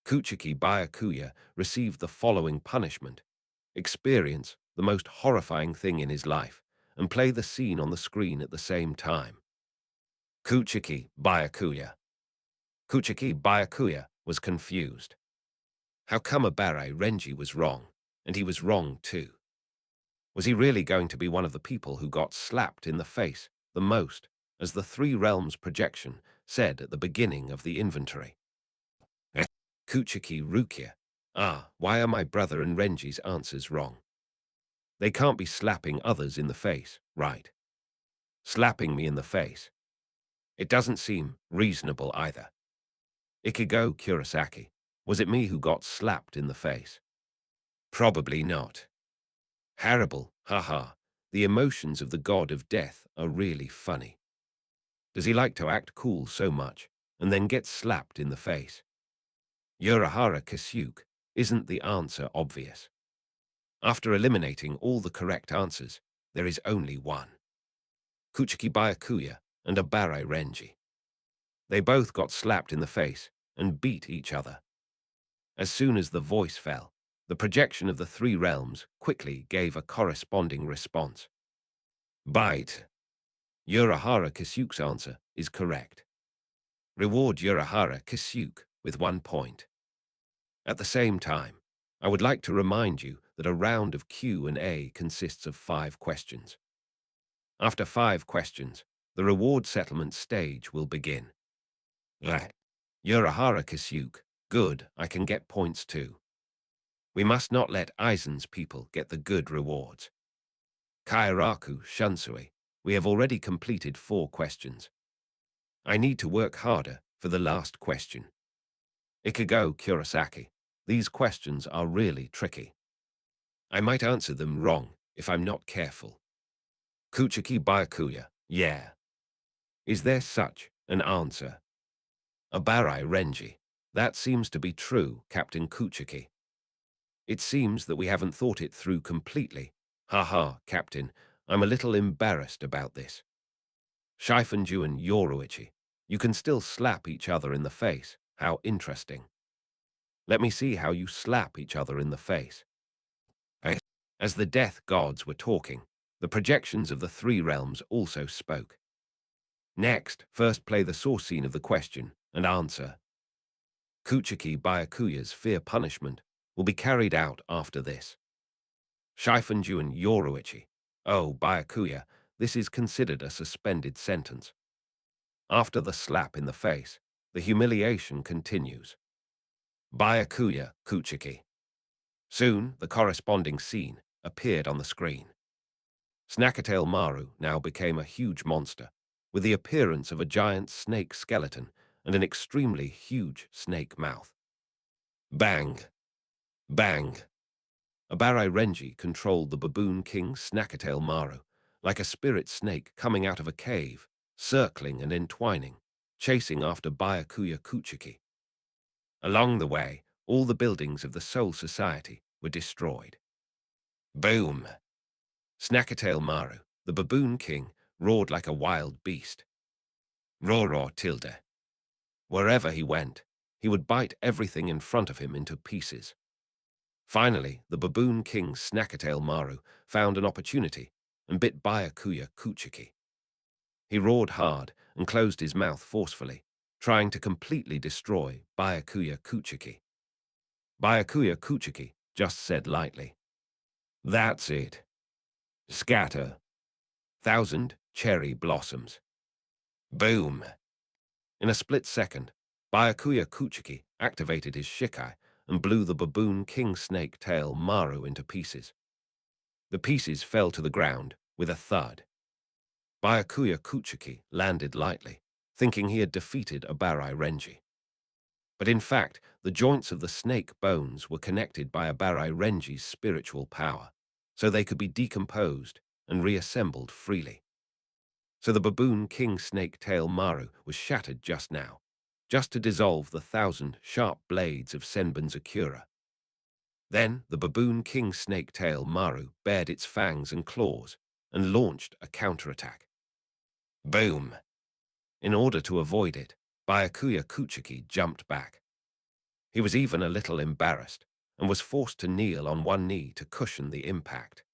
Kuchiki Byakuya received the following punishment: experience the most horrifying thing in his life and play the scene on the screen at the same time. Kuchiki Byakuya. Kuchiki Byakuya was confused. How come Abare Renji was wrong, and he was wrong too? Was he really going to be one of the people who got slapped in the face the most, as the Three Realms projection said at the beginning of the inventory? Kuchiki Rukia. Why are my brother and Renji's answers wrong? They can't be slapping others in the face, right? Slapping me in the face. It doesn't seem reasonable either. Ichigo Kurosaki. Was it me who got slapped in the face? Probably not. Horrible, haha. The emotions of the god of death are really funny. Does he like to act cool so much, and then get slapped in the face? Urahara Kasuke. Isn't the answer obvious? After eliminating all the correct answers, there is only one. Kuchiki Byakuya and Abare Renji. They both got slapped in the face and beat each other. As soon as the voice fell, the projection of the Three Realms quickly gave a corresponding response. Bite. Urahara Kasuke's answer is correct. Reward Urahara Kasuke with 1 point. At the same time, I would like to remind you that a round of Q&A consists of 5 questions. After 5 questions, the reward settlement stage will begin. Urahara Kasuke, good, I can get points too. We must not let Aizen's people get the good rewards. Kairaku Shunsui, we have already completed 4 questions. I need to work harder for the last question. Ichigo Kurosaki, these questions are really tricky. I might answer them wrong if I'm not careful. Kuchiki Byakuya, yeah. Is there such an answer? Abare Renji, that seems to be true, Captain Kuchiki. It seems that we haven't thought it through completely. Haha, Captain, I'm a little embarrassed about this. Shifunju and Yoruichi, you can still slap each other in the face. How interesting. Let me see how you slap each other in the face. As the death gods were talking, the projections of the Three Realms also spoke. Next, first play the source scene of the question and answer. Kuchiki Byakuya's fear punishment will be carried out after this. Shifunju and Yoruichi. Oh, Byakuya, this is considered a suspended sentence. After the slap in the face, the humiliation continues. Byakuya Kuchiki. Soon, the corresponding scene appeared on the screen. Snackatail Maru now became a huge monster, with the appearance of a giant snake skeleton and an extremely huge snake mouth. Bang! Bang! Abare Renji controlled the baboon king Snackatail Maru, like a spirit snake coming out of a cave, circling and entwining, chasing after Byakuya Kuchiki. Along the way, all the buildings of the Soul Society were destroyed. Boom! Snackatail Maru, the baboon king, roared like a wild beast. Roar tilde. Wherever he went, he would bite everything in front of him into pieces. Finally, the baboon king Snackatail Maru found an opportunity and bit Byakuya Kuchiki. He roared hard and closed his mouth forcefully, trying to completely destroy Byakuya Kuchiki. Byakuya Kuchiki just said lightly, "That's it. Scatter. 1,000 cherry blossoms." Boom! In a split second, Byakuya Kuchiki activated his Shikai and blew the baboon king snake tail Maru into pieces. The pieces fell to the ground with a thud. Byakuya Kuchiki landed lightly, thinking he had defeated Abarai Renji. But in fact, the joints of the snake bones were connected by Abarai Renji's spiritual power, so they could be decomposed and reassembled freely. So the baboon king snake tail Maru was shattered just now, just to dissolve the 1,000 sharp blades of Senbon's Akira. Then the baboon king snake tail Maru bared its fangs and claws and launched a counterattack. Boom! In order to avoid it, Byakuya Kuchiki jumped back. He was even a little embarrassed and was forced to kneel on one knee to cushion the impact.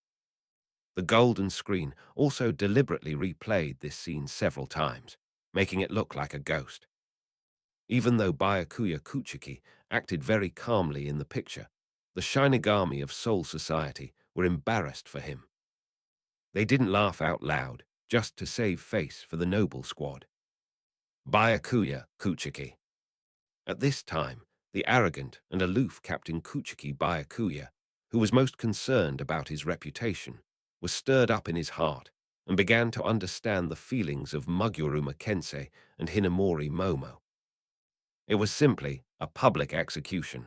The golden screen also deliberately replayed this scene several times, making it look like a ghost. Even though Byakuya Kuchiki acted very calmly in the picture, the Shinigami of Soul Society were embarrassed for him. They didn't laugh out loud, just to save face for the noble squad. Byakuya Kuchiki. At this time, the arrogant and aloof Captain Kuchiki Byakuya, who was most concerned about his reputation, was stirred up in his heart and began to understand the feelings of Muguruma Kensei and Hinamori Momo. It was simply a public execution.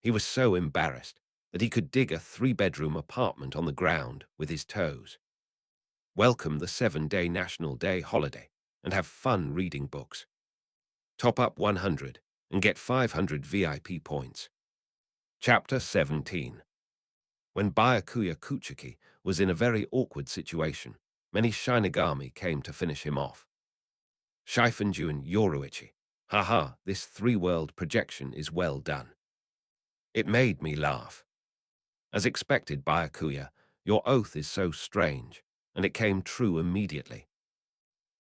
He was so embarrassed that he could dig a 3-bedroom apartment on the ground with his toes, welcome the 7-day National Day holiday, and have fun reading books. Top up 100 and get 500 VIP points. Chapter 17. When Byakuya Kuchiki was in a very awkward situation, many Shinigami came to finish him off. Shifunju and Yoruichi. Haha, this 3-world projection is well done. It made me laugh. As expected, Byakuya, your oath is so strange, and it came true immediately.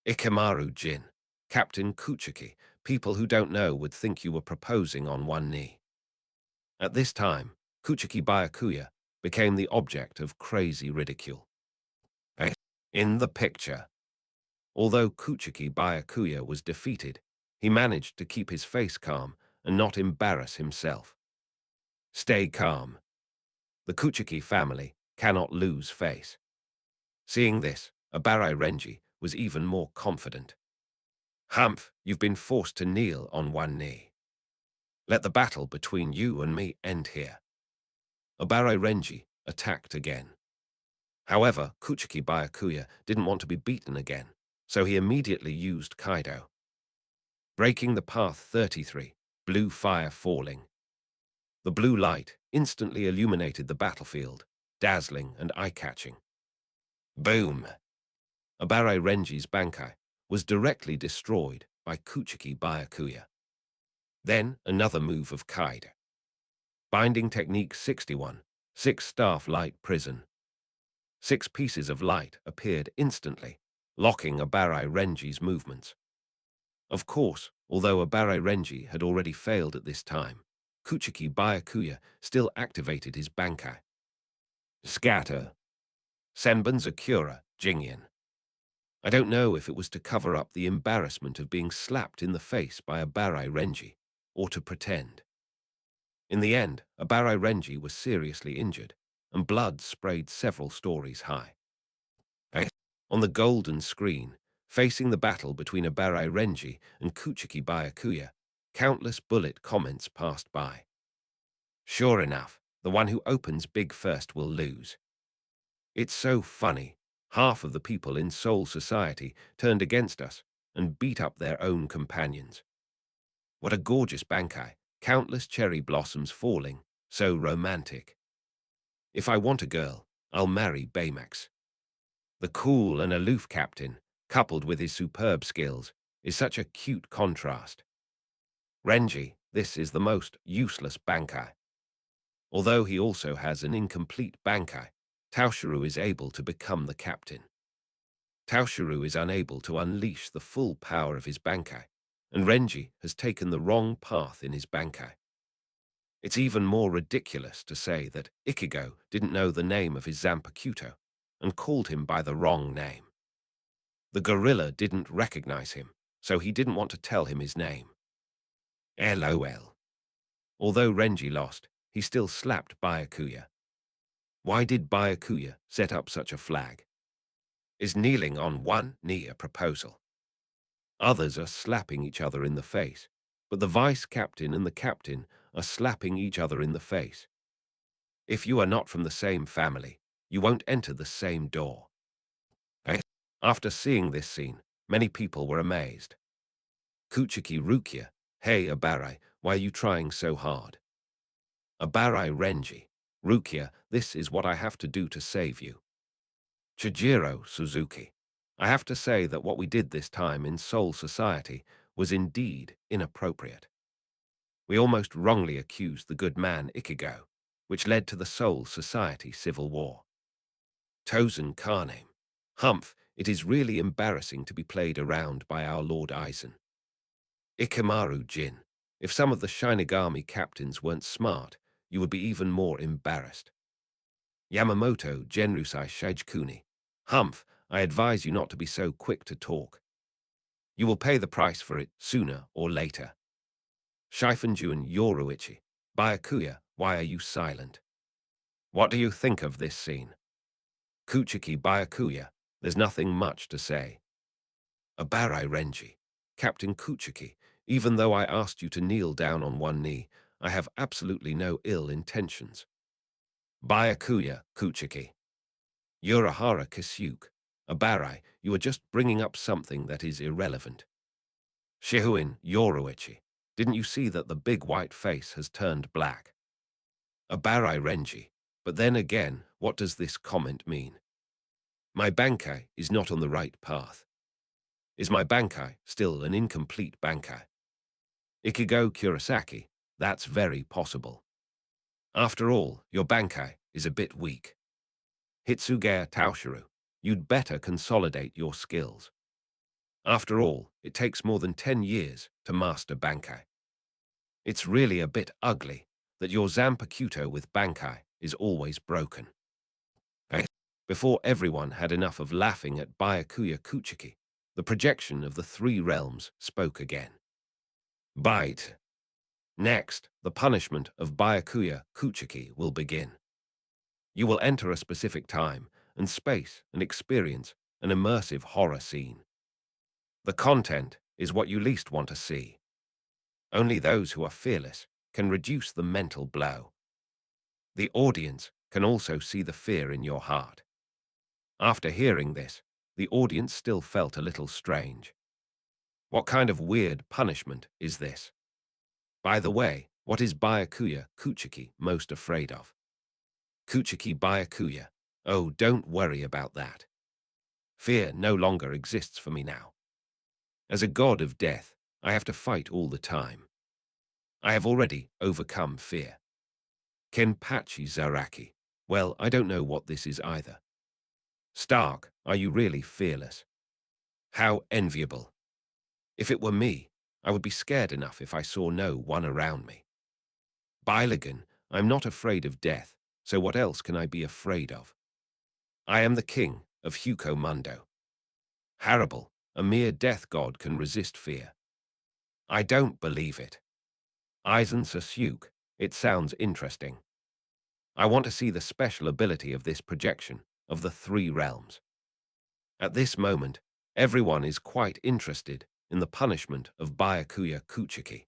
Ikemaru Jin, Captain Kuchiki, people who don't know would think you were proposing on one knee. At this time, Kuchiki Byakuya became the object of crazy ridicule. In the picture, although Kuchiki Byakuya was defeated, he managed to keep his face calm and not embarrass himself. Stay calm. The Kuchiki family cannot lose face. Seeing this, Abarai Renji was even more confident. Humph, you've been forced to kneel on one knee. Let the battle between you and me end here. Abarai Renji attacked again. However, Kuchiki Byakuya didn't want to be beaten again, so he immediately used Kaido. Breaking the path 33, blue fire falling. The blue light instantly illuminated the battlefield, dazzling and eye-catching. Boom! Abarai Renji's Bankai was directly destroyed by Kuchiki Byakuya. Then another move of Kaido. Binding Technique 61, 6-staff light prison. 6 pieces of light appeared instantly, locking Abarai Renji's movements. Of course, although Abarai Renji had already failed at this time, Kuchiki Byakuya still activated his Bankai. Scatter. Senbon's Akira, Jingyan. I don't know if it was to cover up the embarrassment of being slapped in the face by Abarai Renji, or to pretend. In the end, Abarai Renji was seriously injured, and blood sprayed several stories high. On the golden screen, facing the battle between Abarai Renji and Kuchiki Byakuya, countless bullet comments passed by. Sure enough, the one who opens big first will lose. It's so funny. Half of the people in Soul Society turned against us and beat up their own companions. What a gorgeous Bankai, countless cherry blossoms falling, so romantic. If I want a girl, I'll marry Baymax. The cool and aloof captain, coupled with his superb skills, is such a cute contrast. Renji, this is the most useless Bankai. Although he also has an incomplete Bankai, Taoshiru is able to become the captain. Taoshiru is unable to unleash the full power of his Bankai, and Renji has taken the wrong path in his Bankai. It's even more ridiculous to say that Ichigo didn't know the name of his Zanpakuto and called him by the wrong name. The gorilla didn't recognize him, so he didn't want to tell him his name. LOL. Although Renji lost, he still slapped Byakuya. Why did Byakuya set up such a flag? Is kneeling on one knee a proposal? Others are slapping each other in the face, but the vice-captain and the captain are slapping each other in the face. If you are not from the same family, you won't enter the same door. After seeing this scene, many people were amazed. Kuchiki Rukia, hey Abarai, why are you trying so hard? Abarai Renji, Rukia, this is what I have to do to save you. Chijiro Suzuki, I have to say that what we did this time in Soul Society was indeed inappropriate. We almost wrongly accused the good man Ichigo, which led to the Soul Society civil war. Tozen Karname, Humph, it is really embarrassing to be played around by our Lord Aizen. Ikamaru Jin, if some of the Shinigami captains weren't smart, you would be even more embarrassed. Yamamoto Genrusai Shijikuni, Humph, I advise you not to be so quick to talk. You will pay the price for it sooner or later. Shifunjuan Yoruichi, Byakuya, why are you silent? What do you think of this scene? Kuchiki Byakuya, there's nothing much to say. Abarai Renji, Captain Kuchiki, even though I asked you to kneel down on one knee, I have absolutely no ill intentions. Byakuya Kuchiki. Urahara Kisuke, Abarai, you are just bringing up something that is irrelevant. Shihuin Yoruichi, didn't you see that the big white face has turned black? Abarai Renji, but then again, what does this comment mean? My Bankai is not on the right path. Is my Bankai still an incomplete Bankai? Ichigo Kurosaki, that's very possible. After all, your Bankai is a bit weak. Hitsugaya Taoshiru, you'd better consolidate your skills. After all, it takes more than 10 years to master Bankai. It's really a bit ugly that your Zanpakuto with Bankai is always broken. Before everyone had enough of laughing at Byakuya Kuchiki, the projection of the three realms spoke again. Bite. Next, the punishment of Byakuya Kuchiki will begin. You will enter a specific time and space and experience an immersive horror scene. The content is what you least want to see. Only those who are fearless can reduce the mental blow. The audience can also see the fear in your heart. After hearing this, the audience still felt a little strange. What kind of weird punishment is this? By the way, what is Byakuya Kuchiki most afraid of? Kuchiki Byakuya, oh, don't worry about that. Fear no longer exists for me now. As a god of death, I have to fight all the time. I have already overcome fear. Kenpachi Zaraki, well, I don't know what this is either. Stark, are you really fearless? How enviable. If it were me, I would be scared enough if I saw no one around me. Byligan, I'm not afraid of death, so what else can I be afraid of? I am the king of Huko Mundo. Harrible, a mere death god can resist fear. I don't believe it. Aizen Sasuke, it sounds interesting. I want to see the special ability of this projection of the three realms. At this moment, everyone is quite interested in the punishment of Byakuya Kuchiki,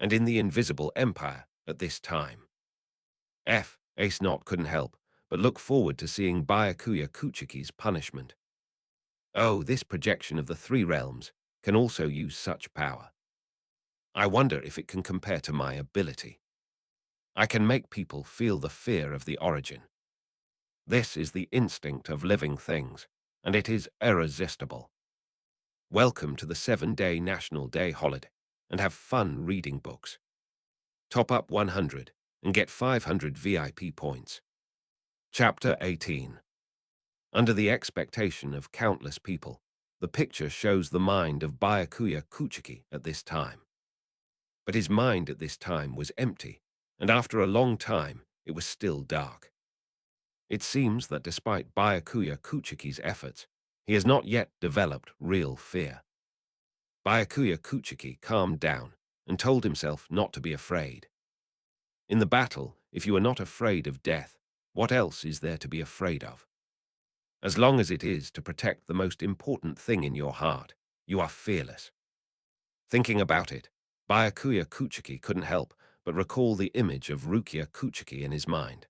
and in the Invisible Empire at this time. Ace Not couldn't help but look forward to seeing Byakuya Kuchiki's punishment. Oh, this projection of the three realms can also use such power. I wonder if it can compare to my ability. I can make people feel the fear of the origin. This is the instinct of living things, and it is irresistible. Welcome to the 7-day National Day holiday, and have fun reading books. Top up 100 and get 500 VIP points. Chapter 18. Under the expectation of countless people, the picture shows the mind of Byakuya Kuchiki at this time. But his mind at this time was empty, and after a long time, it was still dark. It seems that despite Byakuya Kuchiki's efforts, he has not yet developed real fear. Byakuya Kuchiki calmed down and told himself not to be afraid. In the battle, if you are not afraid of death, what else is there to be afraid of? As long as it is to protect the most important thing in your heart, you are fearless. Thinking about it, Byakuya Kuchiki couldn't help but recall the image of Rukia Kuchiki in his mind.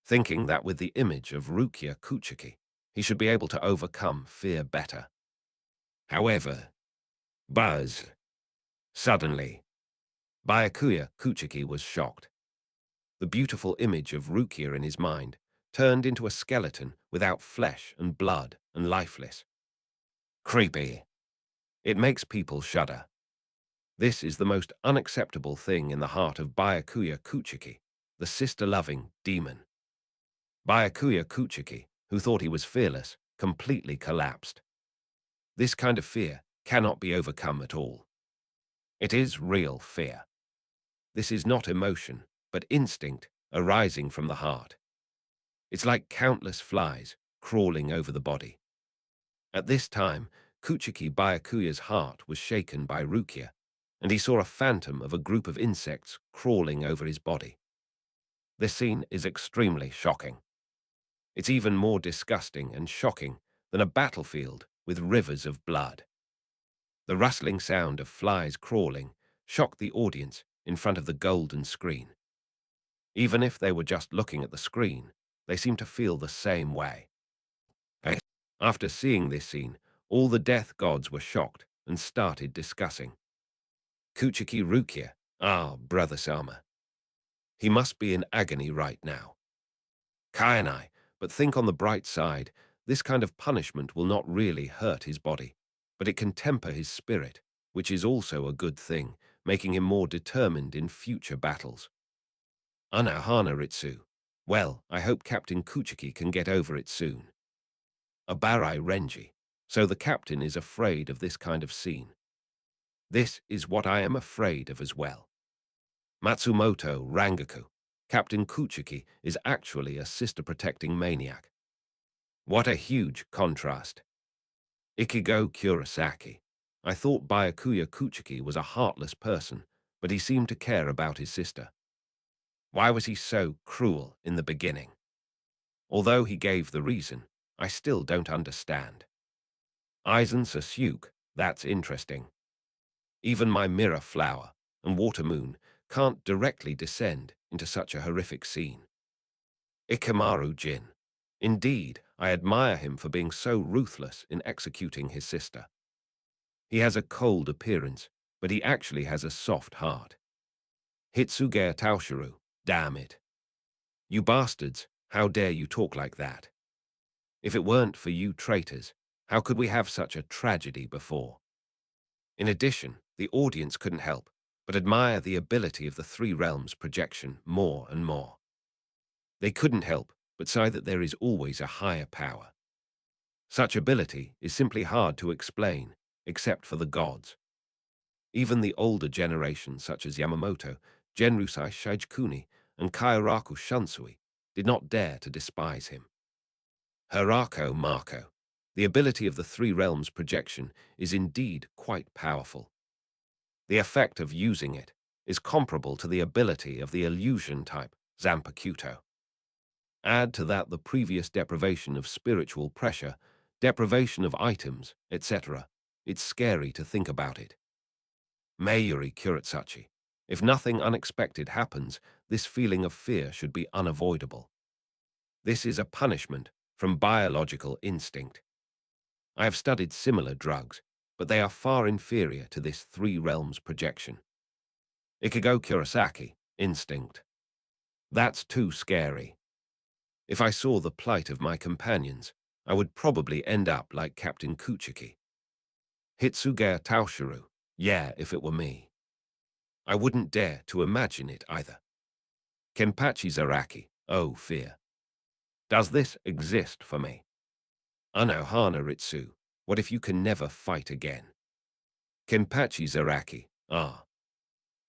Thinking that with the image of Rukia Kuchiki, he should be able to overcome fear better. However, suddenly, Byakuya Kuchiki was shocked. The beautiful image of Rukia in his mind turned into a skeleton without flesh and blood and lifeless. Creepy. It makes people shudder. This is the most unacceptable thing in the heart of Byakuya Kuchiki, the sister-loving demon. Byakuya Kuchiki, who thought he was fearless, completely collapsed. This kind of fear cannot be overcome at all. It is real fear. This is not emotion, but instinct arising from the heart. It's like countless flies crawling over the body. At this time, Kuchiki Byakuya's heart was shaken by Rukia, and he saw a phantom of a group of insects crawling over his body. This scene is extremely shocking. It's even more disgusting and shocking than a battlefield with rivers of blood. The rustling sound of flies crawling shocked the audience in front of the golden screen. Even if they were just looking at the screen, they seemed to feel the same way. After seeing this scene, all the death gods were shocked and started discussing. Kuchiki Rukia, brother Sama. He must be in agony right now. Kai and I, but think on the bright side, this kind of punishment will not really hurt his body, but it can temper his spirit, which is also a good thing, making him more determined in future battles. Anohana Ritsu. Well, I hope Captain Kuchiki can get over it soon. Abarai Renji. So the captain is afraid of this kind of scene. This is what I am afraid of as well. Matsumoto Rangaku. Captain Kuchiki is actually a sister-protecting maniac. What a huge contrast. Ichigo Kurosaki. I thought Byakuya Kuchiki was a heartless person, but he seemed to care about his sister. Why was he so cruel in the beginning? Although he gave the reason, I still don't understand. Aizen Sasuke, that's interesting. Even my mirror flower and water moon can't directly descend into such a horrific scene. Ikamaru Jin. Indeed, I admire him for being so ruthless in executing his sister. He has a cold appearance, but he actually has a soft heart. Hitsuge Taoshiru, damn it. You bastards, how dare you talk like that? If it weren't for you traitors, how could we have such a tragedy before? In addition, the audience couldn't help but admire the ability of the Three Realms projection more and more. They couldn't help but say that there is always a higher power. Such ability is simply hard to explain, except for the gods. Even the older generations such as Yamamoto, Genrusai Shichikuni, and Kairaku Shunsui did not dare to despise him. Hirako Marco. The ability of the Three Realms projection is indeed quite powerful. The effect of using it is comparable to the ability of the illusion type, Zanpakuto. Add to that the previous deprivation of spiritual pressure, deprivation of items, etc. It's scary to think about it. Mayuri Kuretsuchi. If nothing unexpected happens, this feeling of fear should be unavoidable. This is a punishment from biological instinct. I have studied similar drugs, but they are far inferior to this Three Realms projection. Ichigo Kurosaki, instinct. That's too scary. If I saw the plight of my companions, I would probably end up like Captain Kuchiki. Hitsuge Taoshiru, yeah, if it were me. I wouldn't dare to imagine it either. Kenpachi Zaraki, oh fear. Does this exist for me? Anohana Ritsu, what if you can never fight again? Kenpachi Zaraki,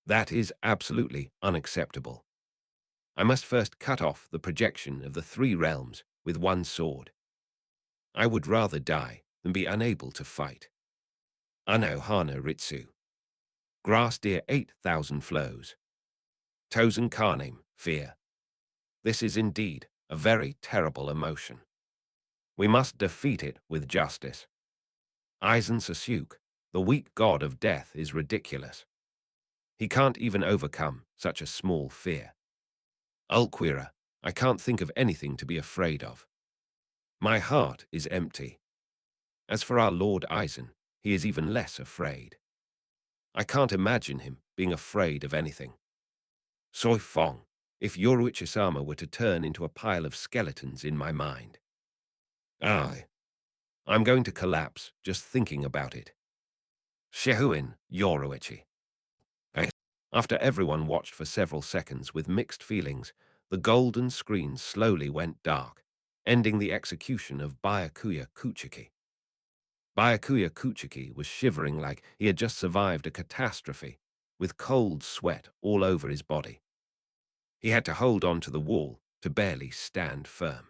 that is absolutely unacceptable. I must first cut off the projection of the 3 realms with one sword. I would rather die than be unable to fight. Anohana Ritsu. Grass deer 8,000 flows. Tozen Karname, fear. This is indeed a very terrible emotion. We must defeat it with justice. Aizen Sasuke, the weak god of death, is ridiculous. He can't even overcome such a small fear. Ulquira, I can't think of anything to be afraid of. My heart is empty. As for our Lord Aizen, he is even less afraid. I can't imagine him being afraid of anything. Soi Fong, if Yoruichi-sama were to turn into a pile of skeletons in my mind. I'm going to collapse just thinking about it. Shehuin Yoruichi. After everyone watched for several seconds with mixed feelings, the golden screen slowly went dark, ending the execution of Byakuya Kuchiki. Byakuya Kuchiki was shivering like he had just survived a catastrophe, with cold sweat all over his body. He had to hold on to the wall to barely stand firm.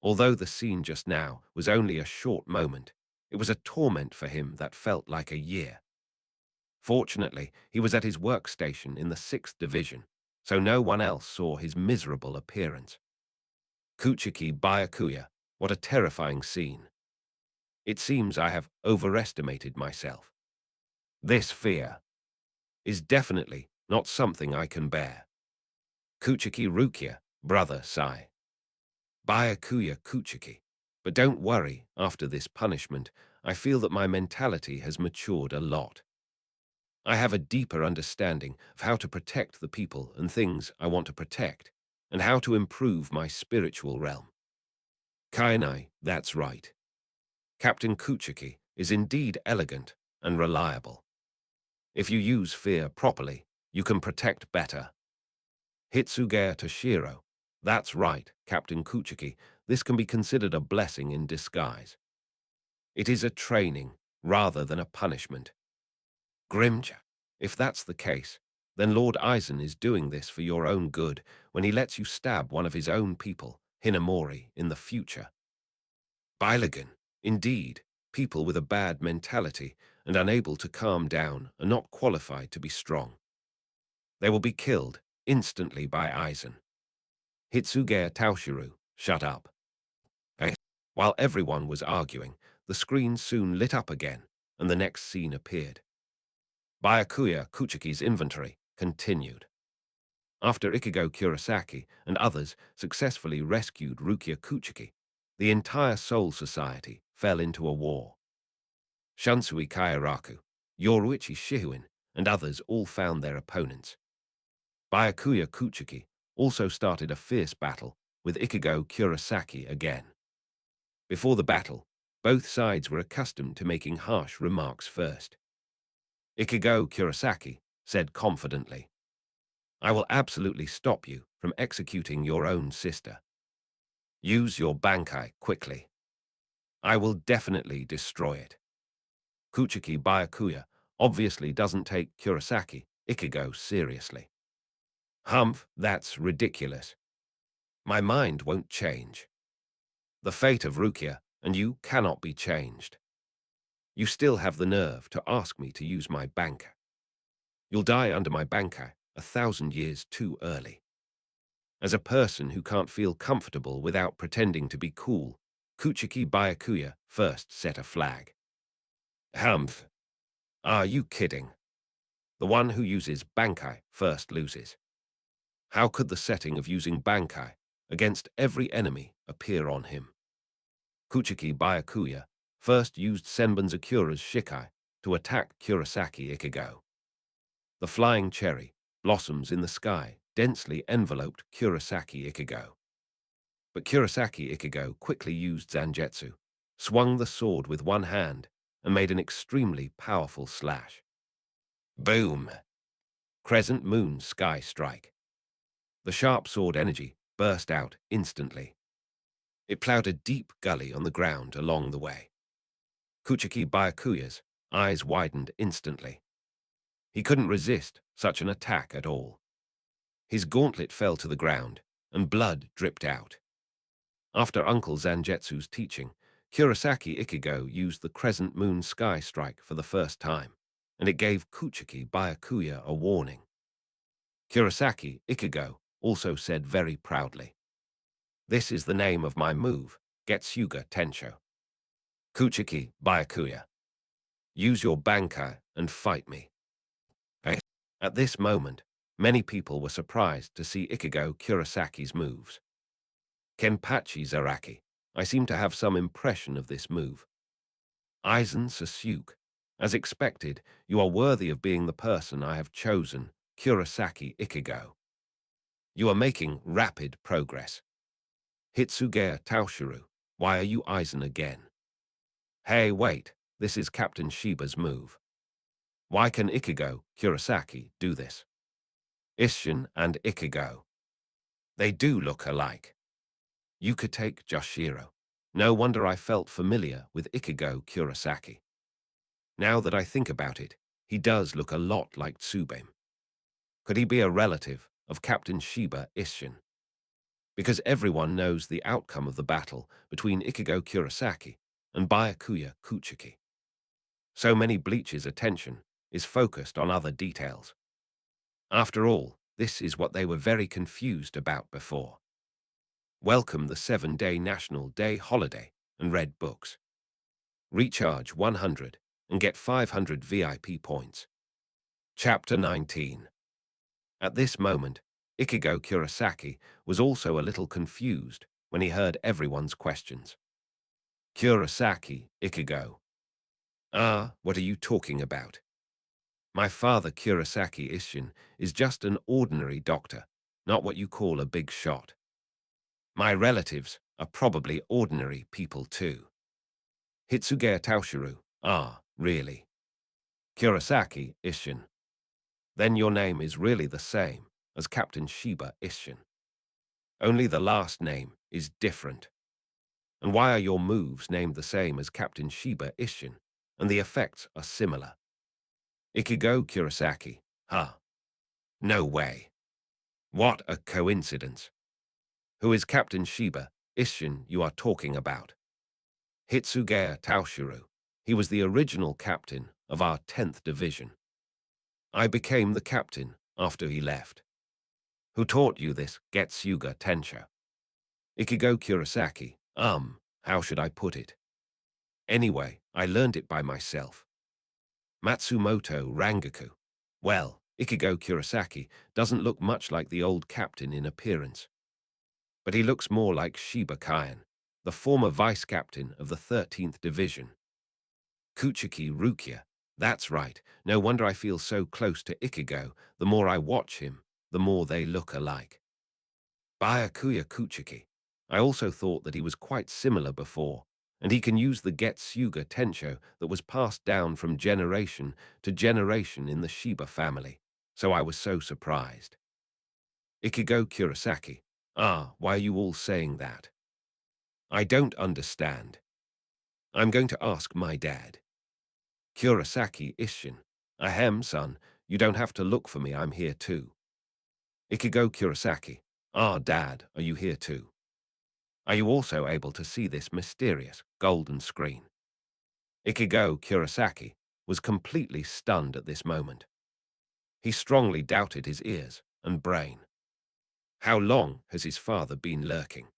Although the scene just now was only a short moment, it was a torment for him that felt like a year. Fortunately, he was at his workstation in the 6th Division, so no one else saw his miserable appearance. Kuchiki Byakuya, what a terrifying scene. It seems I have overestimated myself. This fear is definitely not something I can bear. Kuchiki Rukia, brother Sai. Byakuya Kuchiki. But don't worry, after this punishment, I feel that my mentality has matured a lot. I have a deeper understanding of how to protect the people and things I want to protect, and how to improve my spiritual realm. Kainai, that's right. Captain Kuchiki is indeed elegant and reliable. If you use fear properly, you can protect better. Hitsugaya Toshiro, that's right, Captain Kuchiki, this can be considered a blessing in disguise. It is a training rather than a punishment. Grimja, if that's the case, then Lord Aizen is doing this for your own good when he lets you stab one of his own people, Hinamori, in the future. Bailagan, indeed, people with a bad mentality and unable to calm down are not qualified to be strong. They will be killed instantly by Aizen. Hitsugaya Taoshiru, shut up. While everyone was arguing, the screen soon lit up again, and the next scene appeared. Byakuya Kuchiki's inventory continued. After Ichigo Kurosaki and others successfully rescued Rukia Kuchiki, the entire Soul Society fell into a war. Shunsui Kairaku, Yoruichi Shihuin, and others all found their opponents. Byakuya Kuchiki also started a fierce battle with Ichigo Kurosaki again. Before the battle, both sides were accustomed to making harsh remarks first. Ichigo Kurosaki said confidently, "I will absolutely stop you from executing your own sister. Use your Bankai quickly. I will definitely destroy it." Kuchiki Byakuya obviously doesn't take Kurosaki, Ichigo, seriously. Humph, that's ridiculous. My mind won't change. The fate of Rukia and you cannot be changed. You still have the nerve to ask me to use my Bankai. You'll die under my Bankai 1,000 years too early. As a person who can't feel comfortable without pretending to be cool, Kuchiki Byakuya first set a flag. Humph. Are you kidding? The one who uses Bankai first loses. How could the setting of using Bankai against every enemy appear on him? Kuchiki Byakuya first used Senbon Zakura's Shikai to attack Kurosaki Ichigo. The flying cherry blossoms in the sky densely enveloped Kurosaki Ichigo. But Kurosaki Ichigo quickly used Zangetsu, swung the sword with one hand, and made an extremely powerful slash. Boom! Crescent Moon Sky Strike. The sharp sword energy burst out instantly. It plowed a deep gully on the ground along the way. Kuchiki Byakuya's eyes widened instantly. He couldn't resist such an attack at all. His gauntlet fell to the ground, and blood dripped out. After Uncle Zanjetsu's teaching, Kurosaki Ichigo used the crescent moon sky strike for the first time, and it gave Kuchiki Byakuya a warning. Kurosaki Ichigo also said very proudly, "This is the name of my move, Getsuga Tensho. Kuchiki Byakuya, use your Bankai and fight me." At this moment, many people were surprised to see Ichigo Kurosaki's moves. Kenpachi Zaraki, I seem to have some impression of this move. Aizen Sasuke, as expected, you are worthy of being the person I have chosen, Kurosaki Ichigo. You are making rapid progress. Hitsugaya Taoshiru, why are you Aizen again? Hey, wait, this is Captain Shiba's move. Why can Ichigo Kurosaki do this? Isshin and Ichigo. They do look alike. You could take Joshiro. No wonder I felt familiar with Ichigo Kurosaki. Now that I think about it, he does look a lot like Tsubame. Could he be a relative of Captain Shiba Isshin? Because everyone knows the outcome of the battle between Ichigo Kurosaki and Byakuya Kuchiki. So many Bleach's attention is focused on other details. After all, this is what they were very confused about before. Welcome the 7-day National Day holiday and read books. Recharge 100 and get 500 VIP points. Chapter 19. At this moment, Ichigo Kurosaki was also a little confused when he heard everyone's questions. Kurosaki, Ichigo. What are you talking about? My father Kurosaki Isshin is just an ordinary doctor, not what you call a big shot. My relatives are probably ordinary people too. Hitsugaya Taoshiru, really? Kurosaki Isshin. Then your name is really the same as Captain Shiba Isshin. Only the last name is different. And why are your moves named the same as Captain Shiba Isshin, and the effects are similar? Ichigo Kurosaki, No way. What a coincidence. Who is Captain Shiba Isshin you are talking about? Hitsugaya Taoshiru. He was the original captain of our 10th Division. I became the captain after he left. Who taught you this Getsuga Tensho? Ichigo Kurosaki. How should I put it? Anyway, I learned it by myself. Matsumoto Rangaku. Well, Ichigo Kurosaki doesn't look much like the old captain in appearance. But he looks more like Shiba Kyan, the former vice-captain of the 13th Division. Kuchiki Rukia. That's right, no wonder I feel so close to Ichigo. The more I watch him, the more they look alike. Byakuya Kuchiki. I also thought that he was quite similar before, and he can use the Getsuga Tensho that was passed down from generation to generation in the Shiba family, so I was so surprised. Ichigo Kurosaki. Why are you all saying that? I don't understand. I'm going to ask my dad. Kurosaki Isshin. Ahem, son, you don't have to look for me, I'm here too. Ichigo Kurosaki. Dad, are you here too? Are you also able to see this mysterious golden screen? Ichigo Kurosaki was completely stunned at this moment. He strongly doubted his ears and brain. How long has his father been lurking?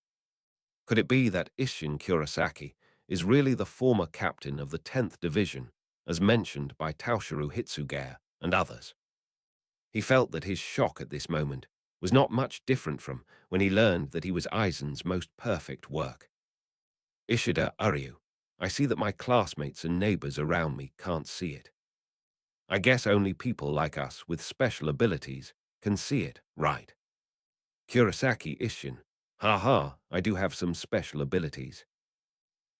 Could it be that Isshin Kurosaki is really the former captain of the 10th Division, as mentioned by Taoshiru Hitsugaya and others? He felt that his shock at this moment was not much different from when he learned that he was Aizen's most perfect work. Ishida Uryu, I see that my classmates and neighbors around me can't see it. I guess only people like us with special abilities can see it, right? Kurosaki Isshin, I do have some special abilities.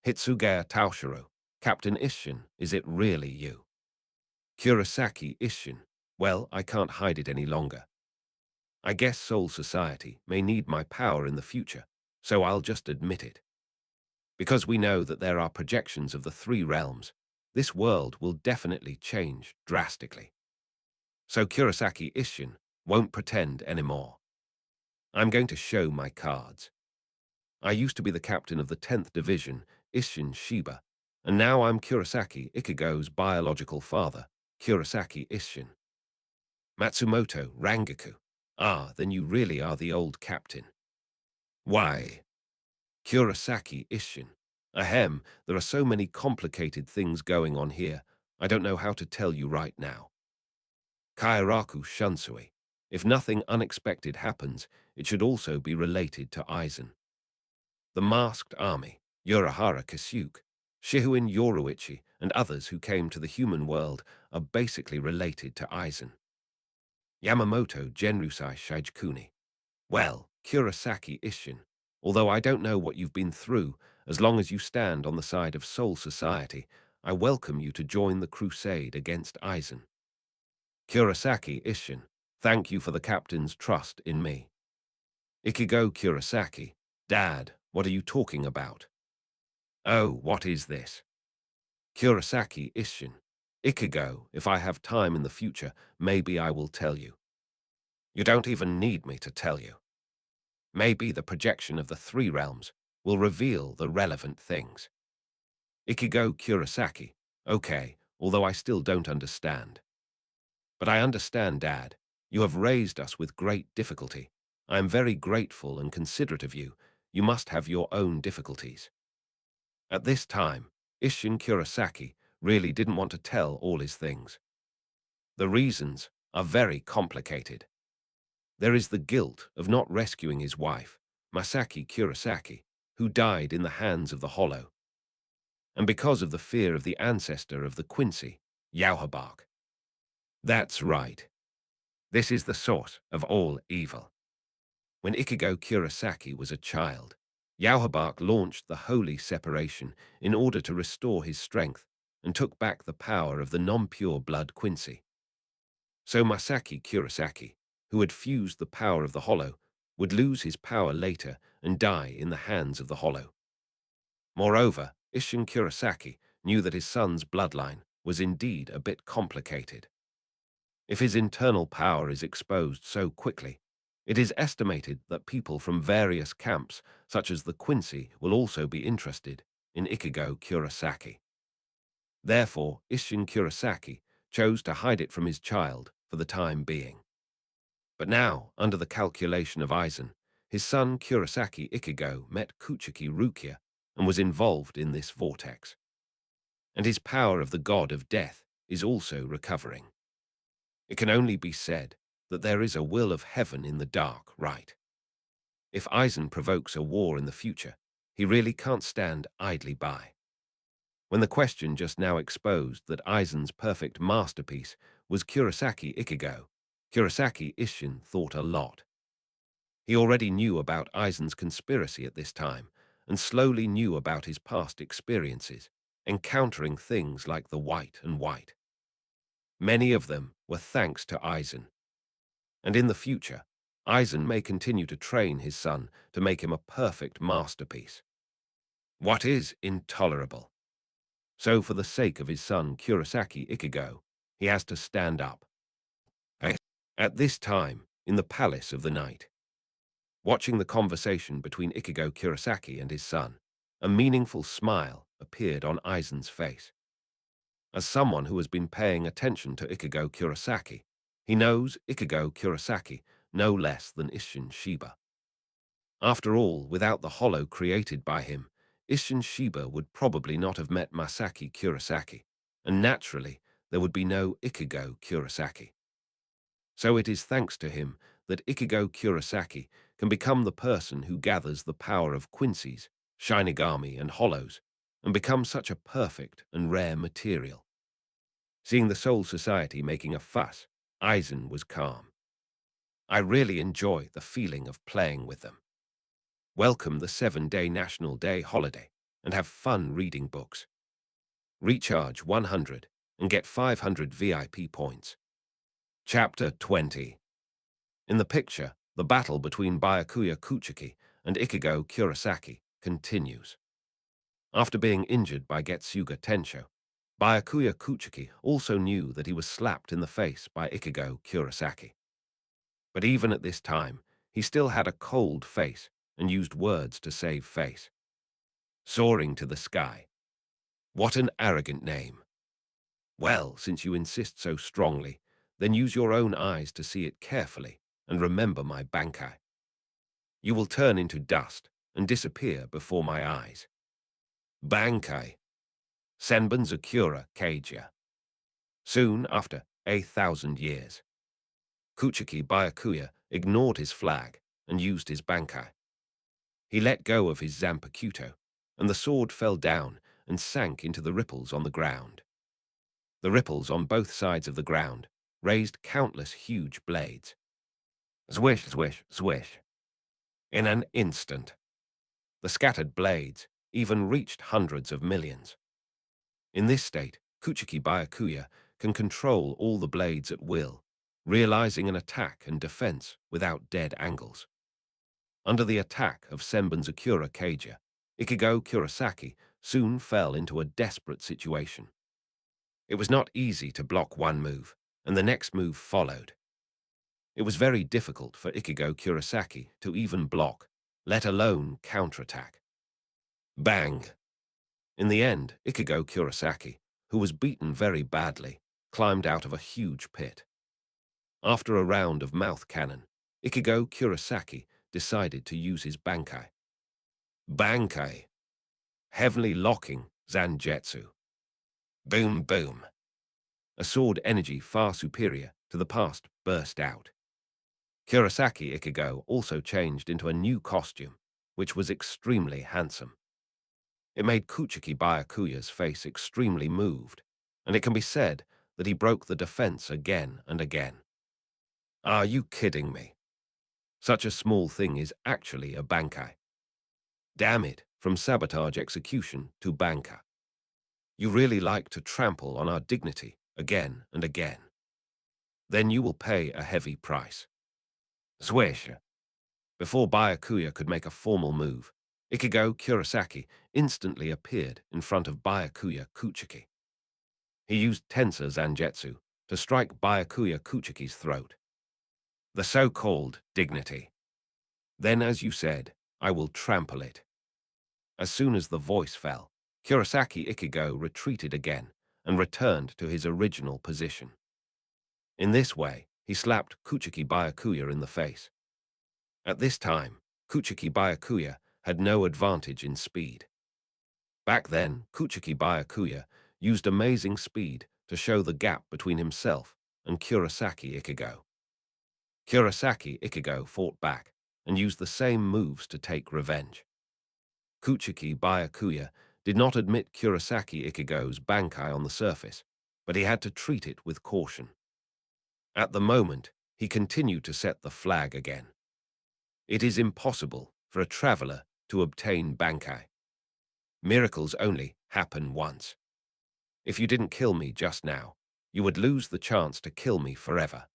Hitsugaya Taoshiru, Captain Isshin, is it really you? Kurosaki Isshin, well, I can't hide it any longer. I guess Soul Society may need my power in the future, so I'll just admit it. Because we know that there are projections of the three realms, this world will definitely change drastically. So Kurosaki Isshin won't pretend anymore. I'm going to show my cards. I used to be the captain of the 10th Division, Isshin Shiba, and now I'm Kurosaki Ichigo's biological father, Kurosaki Isshin. Matsumoto Rangaku. Ah, then you really are the old captain. Why? Kurosaki Isshin. Ahem, there are so many complicated things going on here, I don't know how to tell you right now. Kairaku Shunsui. If nothing unexpected happens, it should also be related to Aizen. The Masked Army, Urahara Kasuke, Shihuin Yoruichi, and others who came to the human world are basically related to Aizen. Yamamoto Genrusai Shijikuni. Well, Kurosaki Isshin, although I don't know what you've been through, as long as you stand on the side of Soul Society, I welcome you to join the crusade against Aizen. Kurosaki Isshin, thank you for the captain's trust in me. Ichigo Kurosaki, Dad, what are you talking about? Oh, what is this? Kurosaki Isshin, Ichigo, if I have time in the future, maybe I will tell you. You don't even need me to tell you. Maybe the projection of the three realms will reveal the relevant things. Ichigo Kurosaki, okay, although I still don't understand. But I understand, Dad. You have raised us with great difficulty. I am very grateful and considerate of you. You must have your own difficulties. At this time, Isshin Kurosaki really didn't want to tell all his things. The reasons are very complicated. There is the guilt of not rescuing his wife, Masaki Kurosaki, who died in the hands of the Hollow. And because of the fear of the ancestor of the Quincy, Yauhabak. That's right. This is the source of all evil. When Ichigo Kurosaki was a child, Yauhabak launched the Holy Separation in order to restore his strength and took back the power of the non-pure blood Quincy. So Masaki Kurosaki, who had fused the power of the Hollow, would lose his power later and die in the hands of the Hollow. Moreover, Isshin Kurosaki knew that his son's bloodline was indeed a bit complicated. If his internal power is exposed so quickly, it is estimated that people from various camps, such as the Quincy, will also be interested in Ichigo Kurosaki. Therefore, Isshin Kurosaki chose to hide it from his child for the time being. But now, under the calculation of Aizen, his son Kurosaki Ichigo met Kuchiki Rukia and was involved in this vortex. And his power of the god of death is also recovering. It can only be said that there is a will of heaven in the dark, right? If Aizen provokes a war in the future, he really can't stand idly by. When the question just now exposed that Aizen's perfect masterpiece was Kurosaki Ichigo, Kurosaki Isshin thought a lot. He already knew about Aizen's conspiracy at this time, and slowly knew about his past experiences, encountering things like the White and White. Many of them were thanks to Aizen. And in the future, Aizen may continue to train his son to make him a perfect masterpiece. What is intolerable? So for the sake of his son Kurosaki Ichigo, he has to stand up. At this time, in the Palace of the Night, watching the conversation between Ichigo Kurosaki and his son, a meaningful smile appeared on Aizen's face. As someone who has been paying attention to Ichigo Kurosaki, he knows Ichigo Kurosaki no less than Isshin Shiba. After all, without the Hollow created by him, Isshin Shiba would probably not have met Masaki Kurosaki, and naturally, there would be no Ichigo Kurosaki. So it is thanks to him that Ichigo Kurosaki can become the person who gathers the power of Quincy's, Shinigami, and Hollows, and become such a perfect and rare material. Seeing the Soul Society making a fuss, Aizen was calm. I really enjoy the feeling of playing with them. Welcome the 7-day National Day holiday and have fun reading books. Recharge 100 and get 500 VIP points. Chapter 20. In the picture, the battle between Byakuya Kuchiki and Ichigo Kurosaki continues. After being injured by Getsuga Tensho, Byakuya Kuchiki also knew that he was slapped in the face by Ichigo Kurosaki. But even at this time, he still had a cold face and used words to save face. Soaring to the sky. What an arrogant name. Well, since you insist so strongly, then use your own eyes to see it carefully and remember my Bankai. You will turn into dust and disappear before my eyes. Bankai. Senbun Zakura Keija. Soon after 1,000 years, Kuchiki Byakuya ignored his flag and used his Bankai. He let go of his Zanpakuto, and the sword fell down and sank into the ripples on the ground. The ripples on both sides of the ground raised countless huge blades. Swish, swish, swish. In an instant, the scattered blades even reached hundreds of millions. In this state, Kuchiki Byakuya can control all the blades at will, realizing an attack and defense without dead angles. Under the attack of Senbun Zakura Keija, Ichigo Kurosaki soon fell into a desperate situation. It was not easy to block one move, and the next move followed. It was very difficult for Ichigo Kurosaki to even block, let alone counterattack. Bang! In the end, Ichigo Kurosaki, who was beaten very badly, climbed out of a huge pit. After a round of mouth cannon, Ichigo Kurosaki decided to use his Bankai. Bankai. Heavily locking Zanjetsu. Boom, boom. A sword energy far superior to the past burst out. Kurosaki Ichigo also changed into a new costume, which was extremely handsome. It made Kuchiki Byakuya's face extremely moved, and it can be said that he broke the defense again and again. Are you kidding me? Such a small thing is actually a Bankai. Damn it, from sabotage execution to Bankai. You really like to trample on our dignity again and again. Then you will pay a heavy price. Swish. Before Byakuya could make a formal move, Ichigo Kurosaki instantly appeared in front of Byakuya Kuchiki. He used Tensa Zanjetsu to strike Byakuya Kuchiki's throat. The so-called dignity. Then, as you said, I will trample it. As soon as the voice fell, Kurosaki Ichigo retreated again and returned to his original position. In this way, he slapped Kuchiki Byakuya in the face. At this time, Kuchiki Byakuya had no advantage in speed. Back then, Kuchiki Byakuya used amazing speed to show the gap between himself and Kurosaki Ichigo. Kurosaki Ichigo fought back and used the same moves to take revenge. Kuchiki Byakuya did not admit Kurosaki Ichigo's Bankai on the surface, but he had to treat it with caution. At the moment, he continued to set the flag again. It is impossible for a traveler to obtain Bankai. Miracles only happen once. If you didn't kill me just now, you would lose the chance to kill me forever.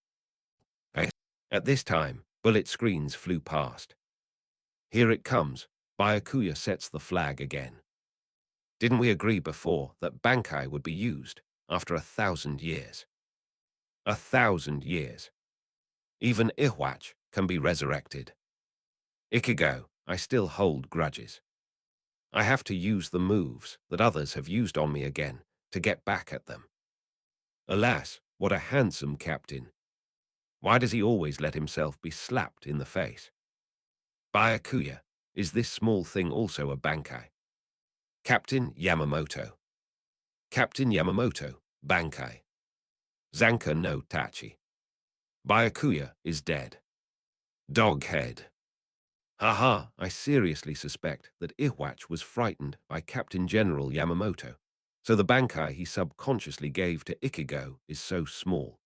At this time, bullet screens flew past. Here it comes. Byakuya sets the flag again. Didn't we agree before that Bankai would be used after 1,000 years? 1,000 years. Even Iwatch can be resurrected. Ichigo, I still hold grudges. I have to use the moves that others have used on me again to get back at them. Alas, what a handsome captain. Why does he always let himself be slapped in the face? Byakuya, is this small thing also a Bankai? Captain Yamamoto. Captain Yamamoto, Bankai. Zanka no Tachi. Byakuya is dead. Doghead. Haha, I seriously suspect that Iwatch was frightened by Captain General Yamamoto, so the Bankai he subconsciously gave to Ichigo is so small.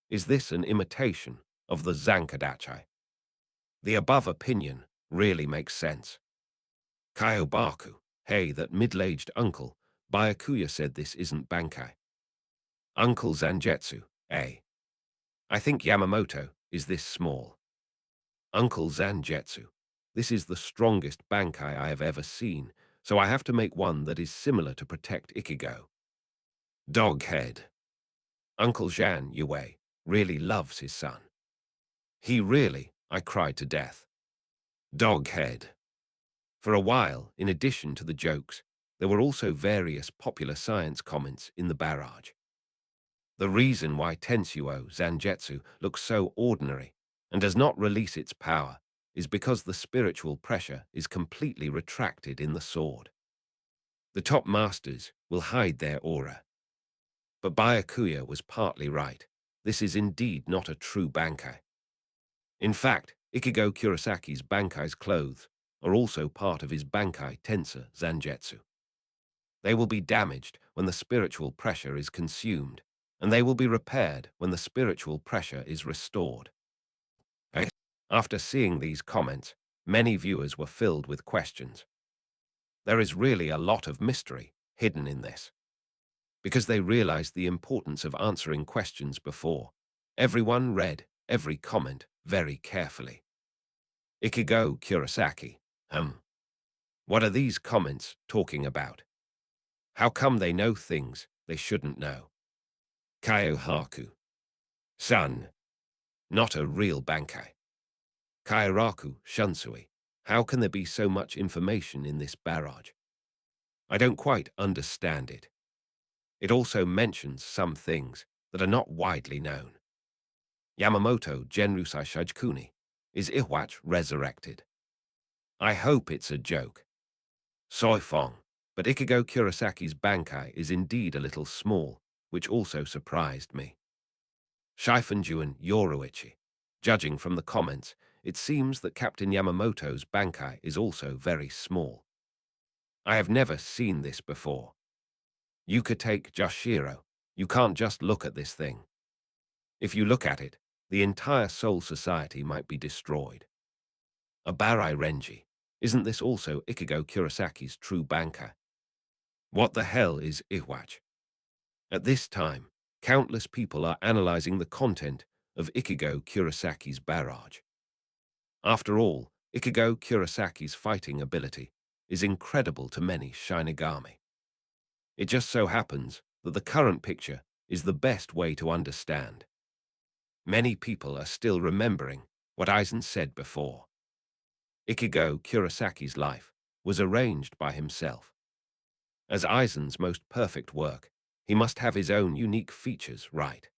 Is this an imitation of the Zankadachi? The above opinion really makes sense. Kyobaku, hey, that middle-aged uncle, Byakuya said this isn't Bankai. Uncle Zanjetsu, eh? I think Yamamoto is this small. Uncle Zanjetsu, this is the strongest Bankai I have ever seen, so I have to make one that is similar to protect Ichigo. Doghead. Uncle Jean Yue really loves his son. He really, I cried to death. Doghead. For a while, in addition to the jokes, there were also various popular science comments in the barrage. The reason why Tensuo Zangetsu looks so ordinary and does not release its power is because the spiritual pressure is completely retracted in the sword. The top masters will hide their aura. But Byakuya was partly right. This is indeed not a true Bankai. In fact, Ichigo Kurisaki's Bankai's clothes are also part of his Bankai Tensa Zangetsu. They will be damaged when the spiritual pressure is consumed, and they will be repaired when the spiritual pressure is restored. After seeing these comments, many viewers were filled with questions. There is really a lot of mystery hidden in this, because they realized the importance of answering questions before. Everyone read every comment very carefully. Ichigo Kurosaki. What are these comments talking about? How come they know things they shouldn't know? Kyohaku. Son. Not a real Bankai. Kairaku Shunsui. How can there be so much information in this barrage? I don't quite understand it. It also mentions some things that are not widely known. Yamamoto Genrusai Shijkuni. Is Iwatch resurrected? I hope it's a joke. Soifong. But Ichigo Kurisaki's Bankai is indeed a little small, which also surprised me. Shifunjuan Yoruichi. Judging from the comments, it seems that Captain Yamamoto's Bankai is also very small. I have never seen this before. You could take Joshiro. You can't just look at this thing. If you look at it, the entire Soul Society might be destroyed. A Barai Renji. Isn't this also Ichigo Kurisaki's true Bankai? What the hell is Iwatch? At this time, countless people are analyzing the content of Ichigo Kurisaki's barrage. After all, Ichigo Kurisaki's fighting ability is incredible to many Shinigami. It just so happens that the current picture is the best way to understand. Many people are still remembering what Aizen said before. Ichigo Kurisaki's life was arranged by himself. As Aizen's most perfect work, he must have his own unique features, right?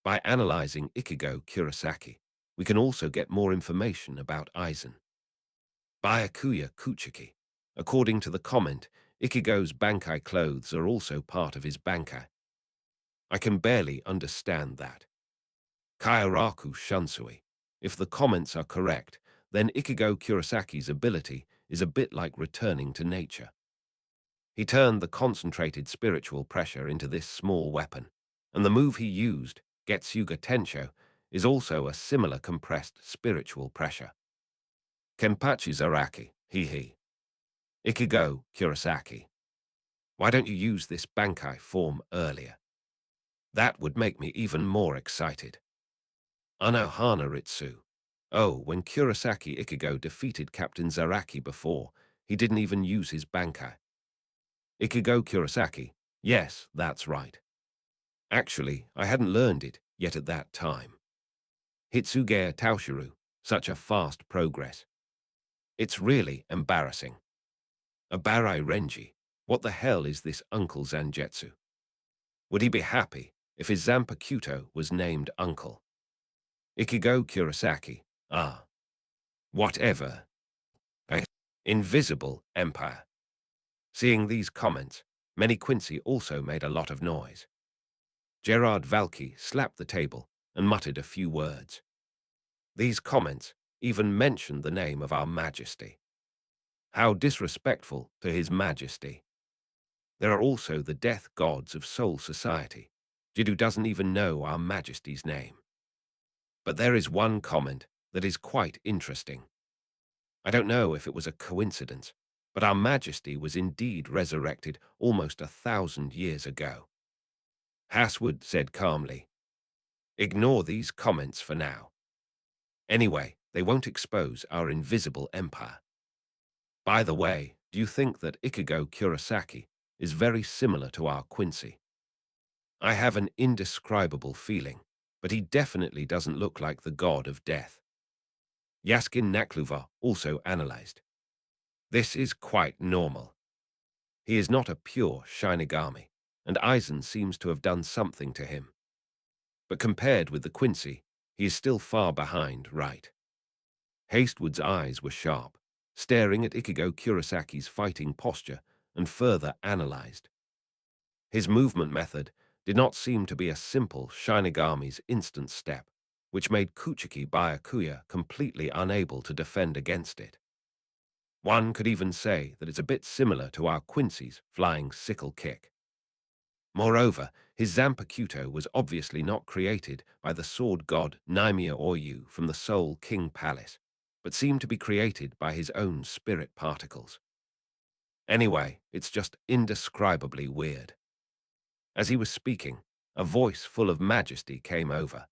By analyzing Ichigo Kurosaki, we can also get more information about Aizen. Byakuya Kuchiki. According to the comment, Ichigo's Bankai clothes are also part of his Bankai. I can barely understand that. Kairaku Shunsui. If the comments are correct, then Ichigo Kurosaki's ability is a bit like returning to nature. He turned the concentrated spiritual pressure into this small weapon, and the move he used, Getsuga Tensho, is also a similar compressed spiritual pressure. Kenpachi Zaraki, he. Ichigo Kurosaki. Why don't you use this Bankai form earlier? That would make me even more excited. Anohana Ritsu. Oh, when Kurosaki Ichigo defeated Captain Zaraki before, he didn't even use his Bankai. Ichigo Kurosaki. Yes, that's right. Actually, I hadn't learned it yet at that time. Hitsugeya Taoshiru. Such a fast progress. It's really embarrassing. A Barai Renji. What the hell is this Uncle Zangetsu? Would he be happy if his Zanpakuto was named Uncle? Ichigo Kurosaki. Ah. Whatever. Invisible Empire. Seeing these comments, many Quincy also made a lot of noise. Gerard Valky slapped the table and muttered a few words. These comments even mentioned the name of our Majesty. How disrespectful to His Majesty. There are also the death gods of Soul Society. Jiddu doesn't even know our Majesty's name. But there is one comment that is quite interesting. I don't know if it was a coincidence, but our Majesty was indeed resurrected almost 1,000 years ago. Haswood said calmly, "Ignore these comments for now. Anyway, they won't expose our invisible empire. By the way, do you think that Ichigo Kurosaki is very similar to our Quincy? I have an indescribable feeling, but he definitely doesn't look like the god of death. Yaskin Nakluva also analyzed. This is quite normal. He is not a pure Shinigami, and Aizen seems to have done something to him. But compared with the Quincy, he is still far behind, right? Hastewood's eyes were sharp, staring at Ichigo Kurosaki's fighting posture, and further analyzed. His movement method did not seem to be a simple Shinigami's instant step, which made Kuchiki Byakuya completely unable to defend against it. One could even say that it's a bit similar to our Quincy's flying sickle kick. Moreover, his Zanpakuto was obviously not created by the sword god Naimia Oyu from the Soul King Palace, but seemed to be created by his own spirit particles. Anyway, it's just indescribably weird. As he was speaking, a voice full of majesty came over.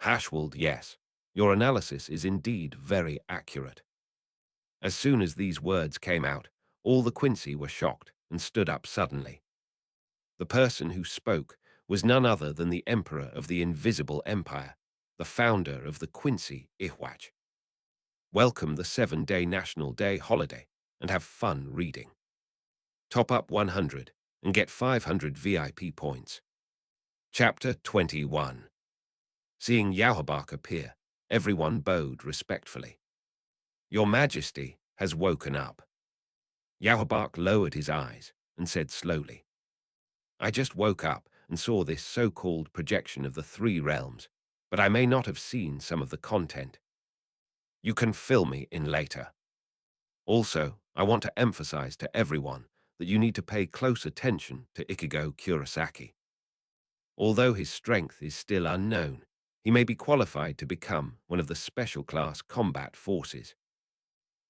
Hashwald, yes, your analysis is indeed very accurate. As soon as these words came out, all the Quincy were shocked and stood up suddenly. The person who spoke was none other than the Emperor of the Invisible Empire, the founder of the Quincy Ihwach. Welcome the 7-day National Day holiday and have fun reading. Top up 100 and get 500 VIP points. Chapter 21. Seeing Yauhabak appear, everyone bowed respectfully. Your Majesty has woken up. Yauhabak lowered his eyes and said slowly, I just woke up and saw this so-called projection of the three realms, but I may not have seen some of the content. You can fill me in later. Also, I want to emphasize to everyone that you need to pay close attention to Ichigo Kurosaki. Although his strength is still unknown, he may be qualified to become one of the special class combat forces.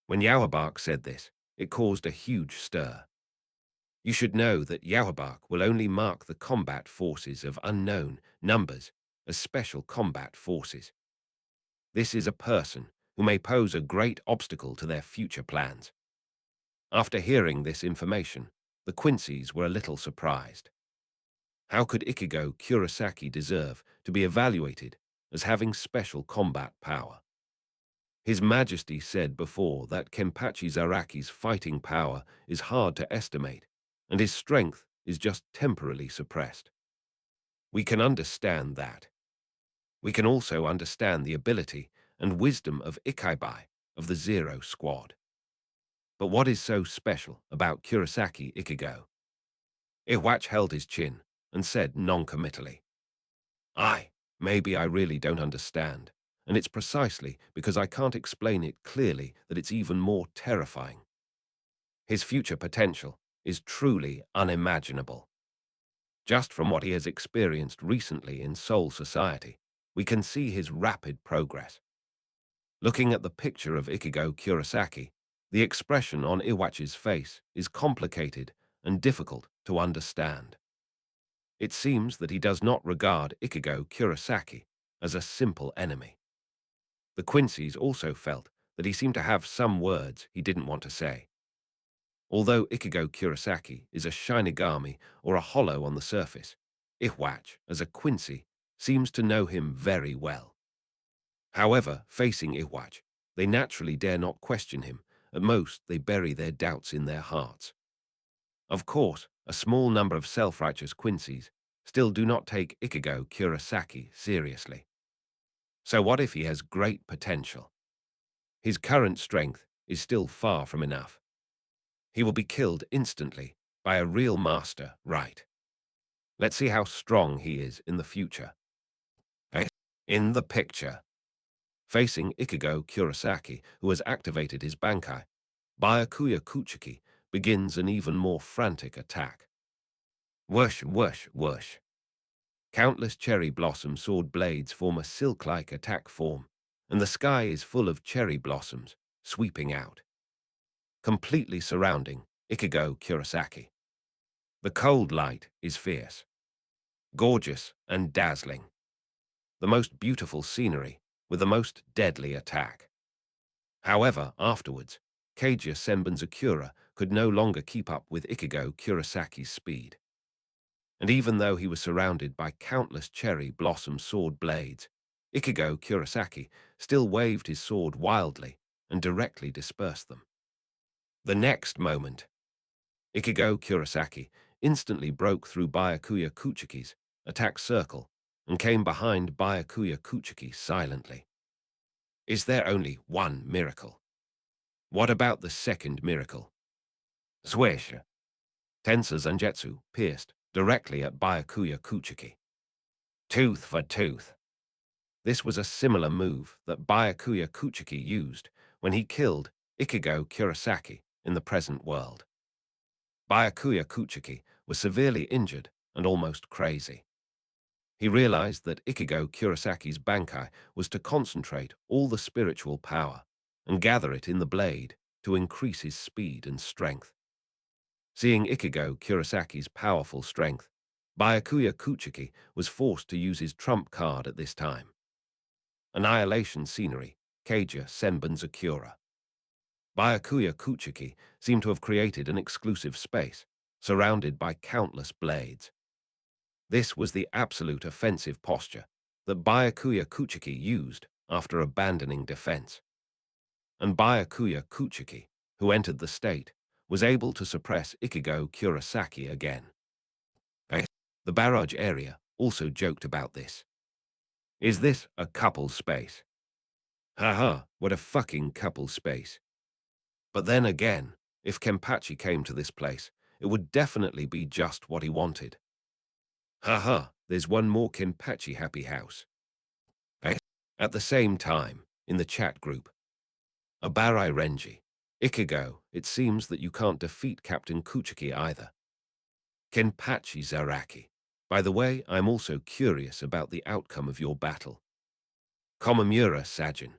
When Yauhabak said this, it caused a huge stir. You should know that Yauhabak will only mark the combat forces of unknown numbers as special combat forces. This is a person who may pose a great obstacle to their future plans. After hearing this information, the Quincy's were a little surprised. How could Ichigo Kurosaki deserve to be evaluated as having special combat power? His Majesty said before that Kenpachi Zaraki's fighting power is hard to estimate, and his strength is just temporarily suppressed. We can understand that. We can also understand the ability and wisdom of Ikaibai of the Zero Squad. But what is so special about Kurosaki Ichigo? Ihwach held his chin and said noncommittally, maybe I really don't understand, and it's precisely because I can't explain it clearly that it's even more terrifying. His future potential is truly unimaginable. Just from what he has experienced recently in Soul Society, we can see his rapid progress. Looking at the picture of Ichigo Kurosaki, the expression on Ihwach's face is complicated and difficult to understand. It seems that he does not regard Ichigo Kurosaki as a simple enemy. The Quincy's also felt that he seemed to have some words he didn't want to say. Although Ichigo Kurosaki is a Shinigami or a hollow on the surface, Ihwach, as a Quincy, seems to know him very well. However, facing Ihwach, they naturally dare not question him. At most, they bury their doubts in their hearts. Of course, a small number of self-righteous Quincy's still do not take Ichigo Kurosaki seriously. So what if he has great potential? His current strength is still far from enough. He will be killed instantly by a real master, right? Let's see how strong he is in the future. In the picture, facing Ichigo Kurosaki, who has activated his Bankai, Byakuya Kuchiki begins an even more frantic attack. Whoosh, whoosh, whoosh. Countless cherry blossom sword blades form a silk-like attack form, and the sky is full of cherry blossoms sweeping out, completely surrounding Ichigo Kurosaki. The cold light is fierce, gorgeous and dazzling. The most beautiful scenery with the most deadly attack. However, afterwards, Keija Senbon's Akura could no longer keep up with Ichigo Kurasaki's speed. And even though he was surrounded by countless cherry blossom sword blades, Ichigo Kurosaki still waved his sword wildly and directly dispersed them. The next moment, Ichigo Kurosaki instantly broke through Byakuya Kuchiki's attack circle and came behind Byakuya Kuchiki silently. Is there only one miracle? What about the second miracle? Swish! Tensa Zanjetsu pierced directly at Byakuya Kuchiki. Tooth for tooth. This was a similar move that Byakuya Kuchiki used when he killed Ichigo Kurosaki in the present world. Byakuya Kuchiki was severely injured and almost crazy. He realized that Ichigo Kurosaki's Bankai was to concentrate all the spiritual power and gather it in the blade to increase his speed and strength. Seeing Ichigo Kurosaki's powerful strength, Byakuya Kuchiki was forced to use his trump card at this time. Annihilation Scenery, Keija Senbun Zakura. Byakuya Kuchiki seemed to have created an exclusive space, surrounded by countless blades. This was the absolute offensive posture that Byakuya Kuchiki used after abandoning defense. And Byakuya Kuchiki, who entered the state, was able to suppress Ichigo Kurosaki again. The barrage area also joked about this. Is this a couple space? Haha, what a fucking couple space. But then again, if Kenpachi came to this place, it would definitely be just what he wanted. Haha, there's one more Kenpachi happy house. At the same time, in the chat group, Abarai Renji, Ichigo, it seems that you can't defeat Captain Kuchiki either. Kenpachi Zaraki. By the way, I'm also curious about the outcome of your battle. Komamura Sajin.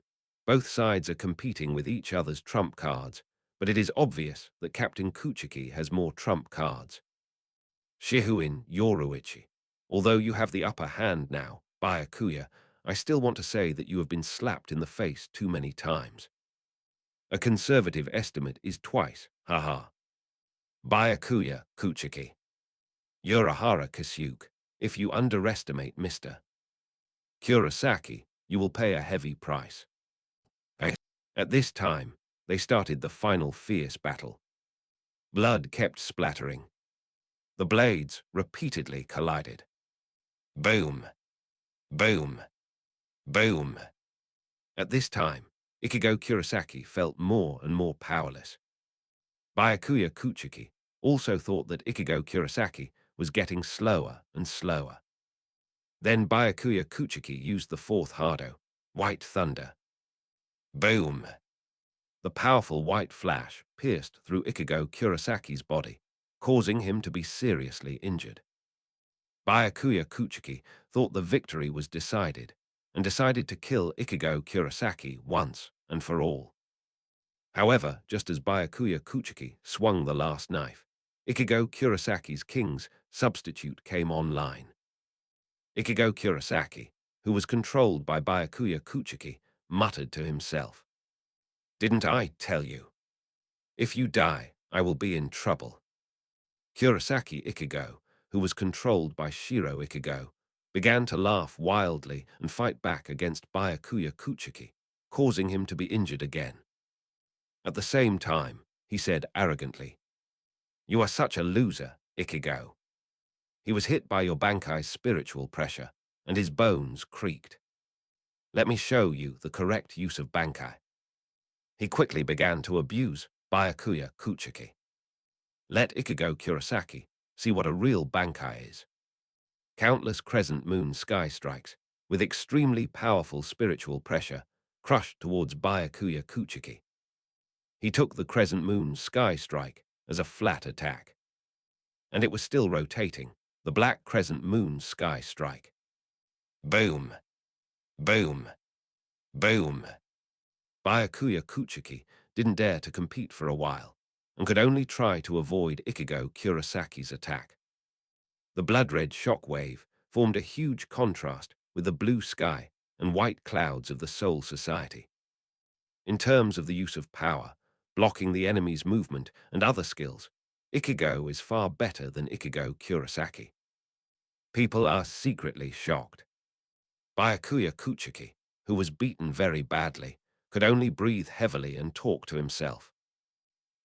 Both sides are competing with each other's trump cards, but it is obvious that Captain Kuchiki has more trump cards. Shihuin Yoruichi. Although you have the upper hand now, Byakuya, I still want to say that you have been slapped in the face too many times. A conservative estimate is twice, haha. Byakuya Kuchiki. Urahara Kasuke. If you underestimate Mr. Kurosaki, you will pay a heavy price. At this time, they started the final fierce battle. Blood kept splattering. The blades repeatedly collided. Boom! Boom! Boom! At this time, Ichigo Kurosaki felt more and more powerless. Byakuya Kuchiki also thought that Ichigo Kurosaki was getting slower and slower. Then Byakuya Kuchiki used the fourth Hardo, White Thunder. Boom! The powerful white flash pierced through Ichigo Kurosaki's body, causing him to be seriously injured. Byakuya Kuchiki thought the victory was decided and decided to kill Ichigo Kurosaki once and for all. However, just as Byakuya Kuchiki swung the last knife, Ichigo Kurosaki's king's substitute came online. Ichigo Kurosaki, who was controlled by Byakuya Kuchiki, muttered to himself, "Didn't I tell you? If you die, I will be in trouble." Kurosaki Ichigo, who was controlled by Shiro Ichigo, began to laugh wildly and fight back against Byakuya Kuchiki, causing him to be injured again. At the same time, he said arrogantly, "You are such a loser, Ichigo." He was hit by your Bankai's spiritual pressure, and his bones creaked. "Let me show you the correct use of Bankai." He quickly began to abuse Byakuya Kuchiki. Let Ichigo Kurosaki see what a real Bankai is. Countless crescent moon sky strikes, with extremely powerful spiritual pressure, crushed towards Byakuya Kuchiki. He took the crescent moon sky strike as a flat attack. And it was still rotating, the black crescent moon sky strike. Boom! Boom! Boom! Byakuya Kuchiki didn't dare to compete for a while, and could only try to avoid Ichigo Kurosaki's attack. The blood-red shockwave formed a huge contrast with the blue sky and white clouds of the Soul Society. In terms of the use of power, blocking the enemy's movement, and other skills, Ichigo is far better than Ichigo Kurosaki. People are secretly shocked. Byakuya Kuchiki, who was beaten very badly, could only breathe heavily and talk to himself.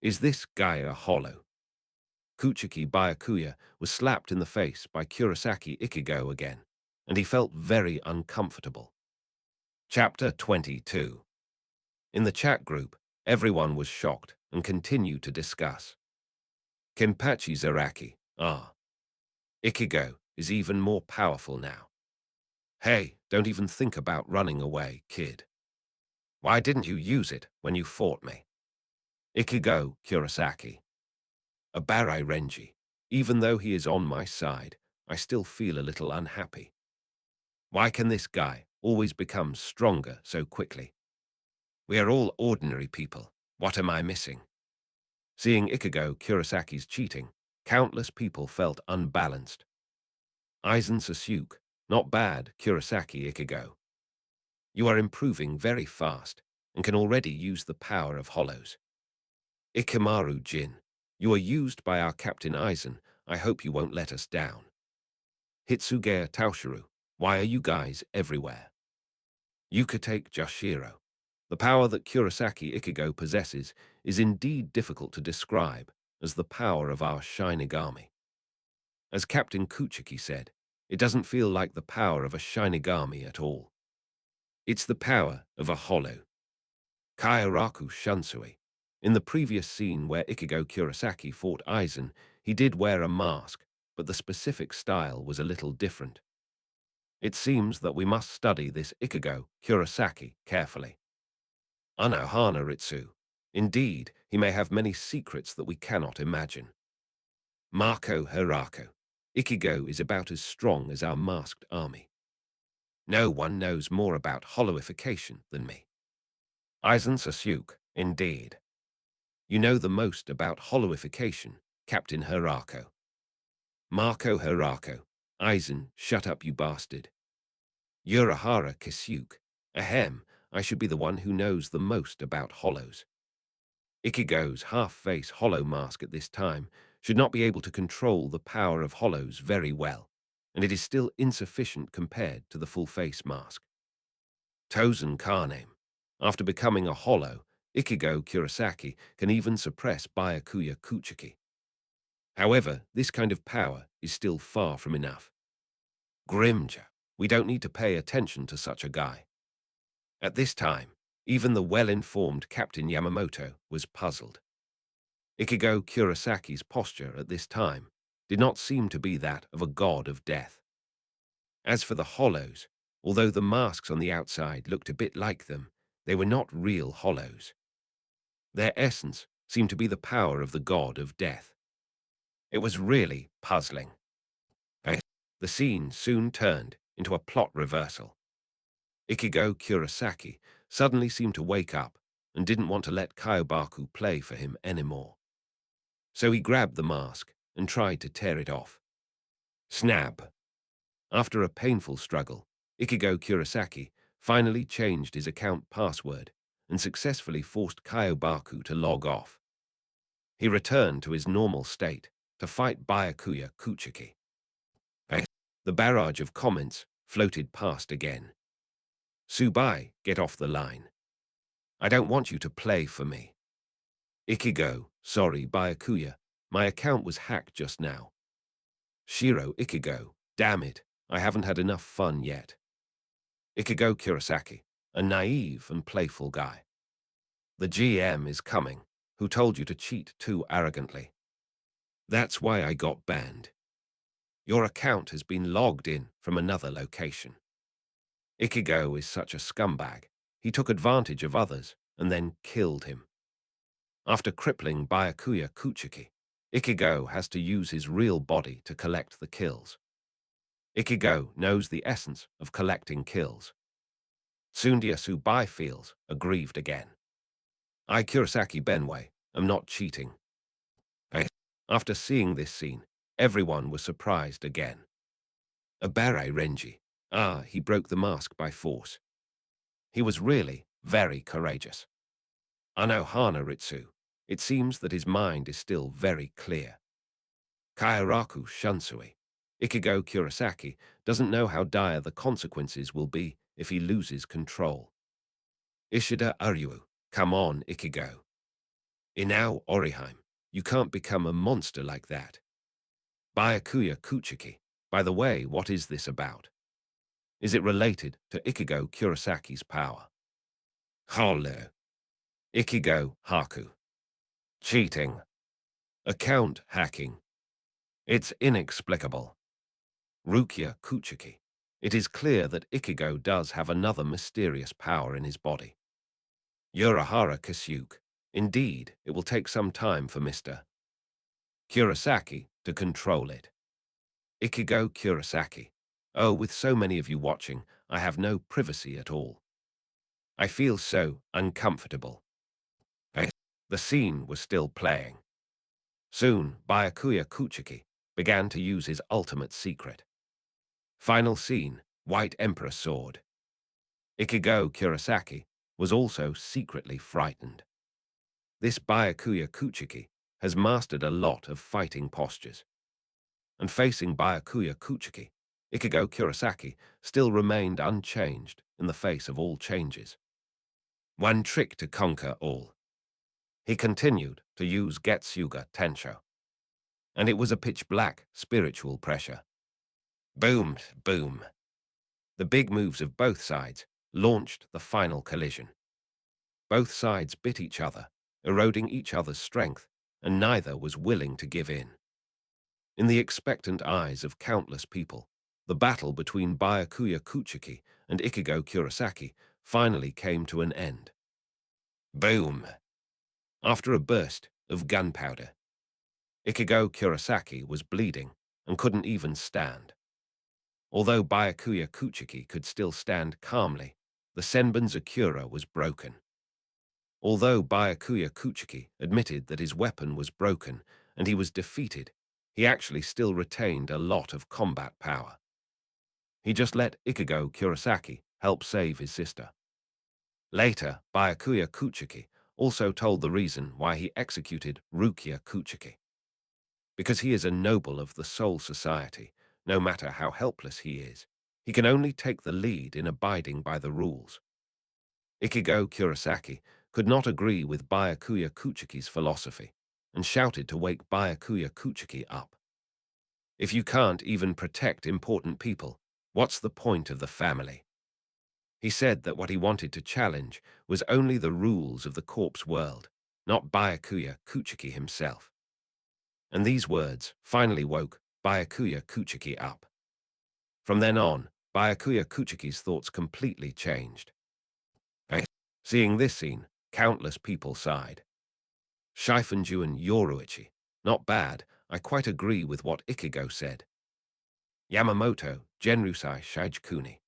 Is this guy a hollow? Kuchiki Byakuya was slapped in the face by Kurosaki Ichigo again, and he felt very uncomfortable. Chapter 22. In the chat group, everyone was shocked and continued to discuss. Kenpachi Zaraki, Ichigo is even more powerful now. Hey, don't even think about running away, kid. Why didn't you use it when you fought me? Ichigo Kurosaki. Abarai Renji. Even though he is on my side, I still feel a little unhappy. Why can this guy always become stronger so quickly? We are all ordinary people. What am I missing? Seeing Ichigo Kurosaki's cheating, countless people felt unbalanced. Aizen Sasuke, not bad, Kurosaki Ichigo. You are improving very fast and can already use the power of hollows. Ikemaru Jin, you are used by our Captain Aizen. I hope you won't let us down. Hitsugaya Taoshiru, why are you guys everywhere? Yukatake Jashiro. The power that Kurosaki Ichigo possesses is indeed difficult to describe as the power of our Shinigami. As Captain Kuchiki said, it doesn't feel like the power of a Shinigami at all. It's the power of a hollow. Kairaku Shunsui. In the previous scene where Ichigo Kurosaki fought Aizen, he did wear a mask, but the specific style was a little different. It seems that we must study this Ichigo Kurosaki carefully. Anohana Ritsu. Indeed, he may have many secrets that we cannot imagine. Marco Hirako. Ichigo is about as strong as our masked army. No one knows more about hollowification than me. Aizen Sasuke, indeed. You know the most about hollowification, Captain Hirako. Marco Hirako. Aizen, shut up you bastard. Urahara Kisuke. Ahem, I should be the one who knows the most about hollows. Ichigo's half-face hollow mask at this time should not be able to control the power of hollows very well, and it is still insufficient compared to the full-face mask. Tozen Kaname. After becoming a hollow, Ichigo Kurosaki can even suppress Byakuya Kuchiki. However, this kind of power is still far from enough. Grimja. We don't need to pay attention to such a guy. At this time, even the well-informed Captain Yamamoto was puzzled. Ichigo Kurosaki's posture at this time did not seem to be that of a god of death. As for the hollows, although the masks on the outside looked a bit like them, they were not real hollows. Their essence seemed to be the power of the god of death. It was really puzzling. The scene soon turned into a plot reversal. Ichigo Kurosaki suddenly seemed to wake up and didn't want to let Kyobaku play for him anymore. So he grabbed the mask and tried to tear it off. Snap! After a painful struggle, Ichigo Kurosaki finally changed his account password and successfully forced Kyobaku to log off. He returned to his normal state to fight Byakuya Kuchiki. The barrage of comments floated past again. Subai, get off the line. I don't want you to play for me. Ichigo, sorry Byakuya, my account was hacked just now. Shiro Ichigo, damn it, I haven't had enough fun yet. Ichigo Kurosaki, a naive and playful guy. The GM is coming, who told you to cheat too arrogantly. That's why I got banned. Your account has been logged in from another location. Ichigo is such a scumbag. He took advantage of others and then killed him. After crippling Byakuya Kuchiki, Ichigo has to use his real body to collect the kills. Ichigo knows the essence of collecting kills. Tsundia Subai feels aggrieved again. I, Kurosaki Benway, am not cheating. After seeing this scene, everyone was surprised again. Abare Renji. He broke the mask by force. He was really very courageous. Anohana Ritsu. It seems that his mind is still very clear. Kairaku Shunsui, Ichigo Kurosaki, doesn't know how dire the consequences will be if he loses control. Ishida Aryu, come on, Ichigo. Inao Oriheim, you can't become a monster like that. Byakuya Kuchiki, by the way, what is this about? Is it related to Ichigo Kurosaki's power? Hello. Ichigo Haku. Cheating. Account hacking. It's inexplicable. Rukia Kuchiki. It is clear that Ichigo does have another mysterious power in his body. Urahara Kasuke. Indeed, it will take some time for Mr. Kurosaki to control it. Ichigo Kurosaki. Oh, with so many of you watching, I have no privacy at all. I feel so uncomfortable. The scene was still playing. Soon, Byakuya Kuchiki began to use his ultimate secret. Final scene, White Emperor Sword. Ichigo Kurosaki was also secretly frightened. This Byakuya Kuchiki has mastered a lot of fighting postures. And facing Byakuya Kuchiki, Ichigo Kurosaki still remained unchanged in the face of all changes. One trick to conquer all. He continued to use Getsuga Tensho. And it was a pitch-black spiritual pressure. Boom, boom. The big moves of both sides launched the final collision. Both sides bit each other, eroding each other's strength, and neither was willing to give in. In the expectant eyes of countless people, the battle between Byakuya Kuchiki and Ichigo Kurosaki finally came to an end. Boom! After a burst of gunpowder, Ichigo Kurosaki was bleeding and couldn't even stand. Although Byakuya Kuchiki could still stand calmly, the Senbon's Akura was broken. Although Byakuya Kuchiki admitted that his weapon was broken and he was defeated, he actually still retained a lot of combat power. He just let Ichigo Kurosaki help save his sister. Later, Byakuya Kuchiki also told the reason why he executed Rukia Kuchiki. Because he is a noble of the Soul Society, no matter how helpless he is, he can only take the lead in abiding by the rules. Ichigo Kurosaki could not agree with Byakuya Kuchiki's philosophy and shouted to wake Byakuya Kuchiki up. If you can't even protect important people, what's the point of the family? He said that what he wanted to challenge was only the rules of the corpse world, not Byakuya Kuchiki himself. And these words finally woke Byakuya Kuchiki up. From then on, Byakuya Kuchiki's thoughts completely changed. Seeing this scene, countless people sighed. Shifunju Yoruichi, not bad, I quite agree with what Ichigo said. Yamamoto, Genrusai Shijikuni,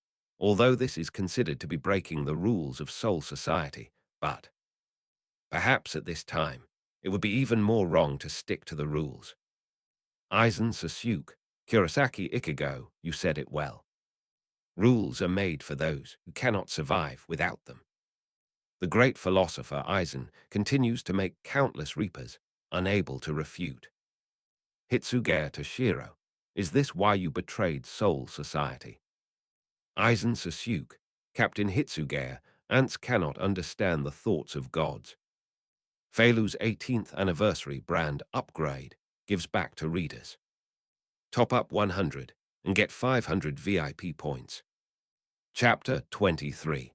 although this is considered to be breaking the rules of Soul Society, but perhaps at this time, it would be even more wrong to stick to the rules. Aizen Sasuke, Kurosaki Ichigo, you said it well. Rules are made for those who cannot survive without them. The great philosopher Aizen continues to make countless reapers unable to refute. Hitsugaya Toshiro, is this why you betrayed Soul Society? Aizen Sasuke, Captain Hitsugaya, ants cannot understand the thoughts of gods. Feilu's 18th anniversary brand upgrade gives back to readers. Top up 100 and get 500 VIP points. Chapter 23.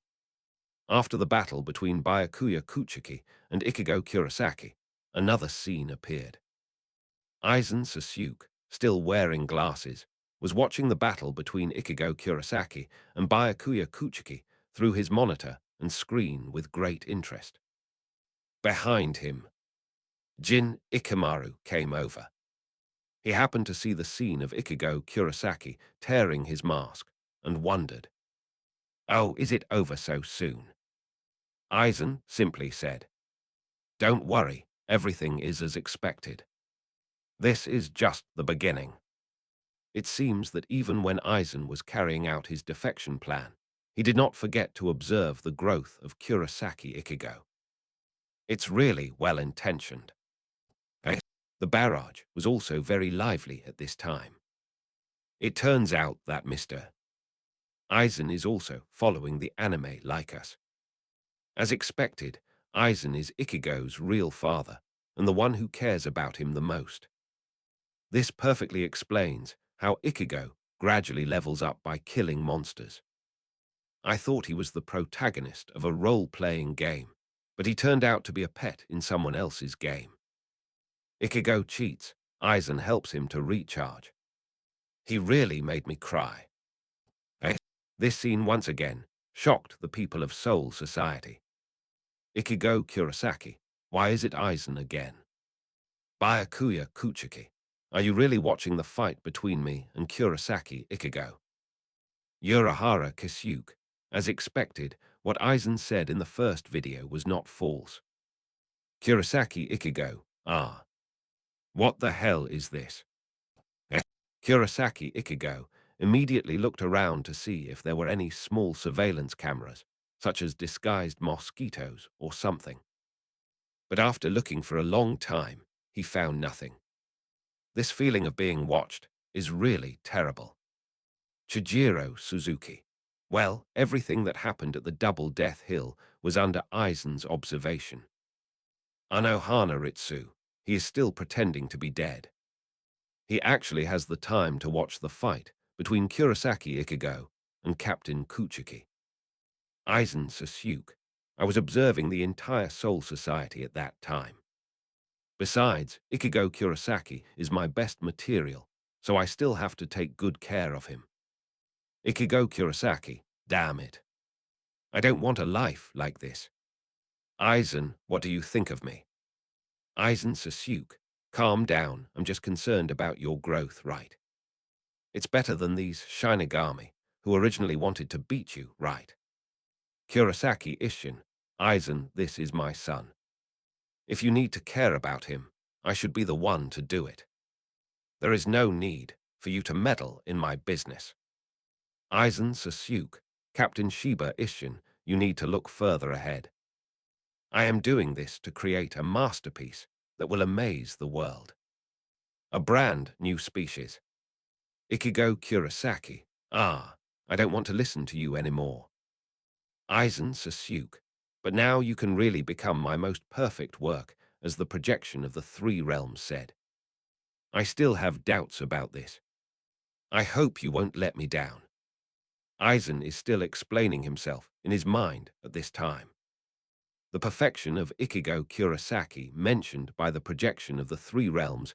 After the battle between Byakuya Kuchiki and Ichigo Kurosaki, another scene appeared. Aizen Sasuke, still wearing glasses, was watching the battle between Ichigo Kurosaki and Byakuya Kuchiki through his monitor and screen with great interest. Behind him, Jin Ikamaru came over. He happened to see the scene of Ichigo Kurosaki tearing his mask and wondered, "Oh, is it over so soon?" Aizen simply said, "Don't worry, everything is as expected. This is just the beginning." It seems that even when Aizen was carrying out his defection plan, he did not forget to observe the growth of Kurosaki Ichigo. It's really well-intentioned. The barrage was also very lively at this time. It turns out that Mr. Aizen is also following the anime like us. As expected, Aizen is Ichigo's real father and the one who cares about him the most. This perfectly explains how Ichigo gradually levels up by killing monsters. I thought he was the protagonist of a role-playing game, but he turned out to be a pet in someone else's game. Ichigo cheats. Aizen helps him to recharge. He really made me cry. This scene once again shocked the people of Soul Society. Ichigo Kurosaki, why is it Aizen again? Byakuya Kuchiki, are you really watching the fight between me and Kurosaki Ichigo? Urahara Kisuke, as expected, what Aizen said in the first video was not false. Kurosaki Ichigo, what the hell is this? Kurosaki Ichigo immediately looked around to see if there were any small surveillance cameras, such as disguised mosquitoes or something. But after looking for a long time, he found nothing. This feeling of being watched is really terrible. Chijiro Suzuki. Well, everything that happened at the Double Death Hill was under Aizen's observation. Anohana Ritsu, he is still pretending to be dead. He actually has the time to watch the fight between Kurosaki Ichigo and Captain Kuchiki. Aizen Sasuke, I was observing the entire Soul Society at that time. Besides, Ichigo Kurosaki is my best material, so I still have to take good care of him. Ichigo Kurosaki, damn it. I don't want a life like this. Aizen, what do you think of me? Aizen Sasuke, calm down, I'm just concerned about your growth, right? It's better than these Shinigami, who originally wanted to beat you, right? Kurosaki Isshin, Aizen, this is my son. If you need to care about him, I should be the one to do it. There is no need for you to meddle in my business. Aizen Sasuke, Captain Shiba Isshin, you need to look further ahead. I am doing this to create a masterpiece that will amaze the world. A brand new species. Ichigo Kurosaki, I don't want to listen to you anymore. Aizen Sasuke, but now you can really become my most perfect work, as the projection of the three realms said. I still have doubts about this. I hope you won't let me down. Aizen is still explaining himself in his mind at this time. The perfection of Ichigo Kurosaki mentioned by the projection of the three realms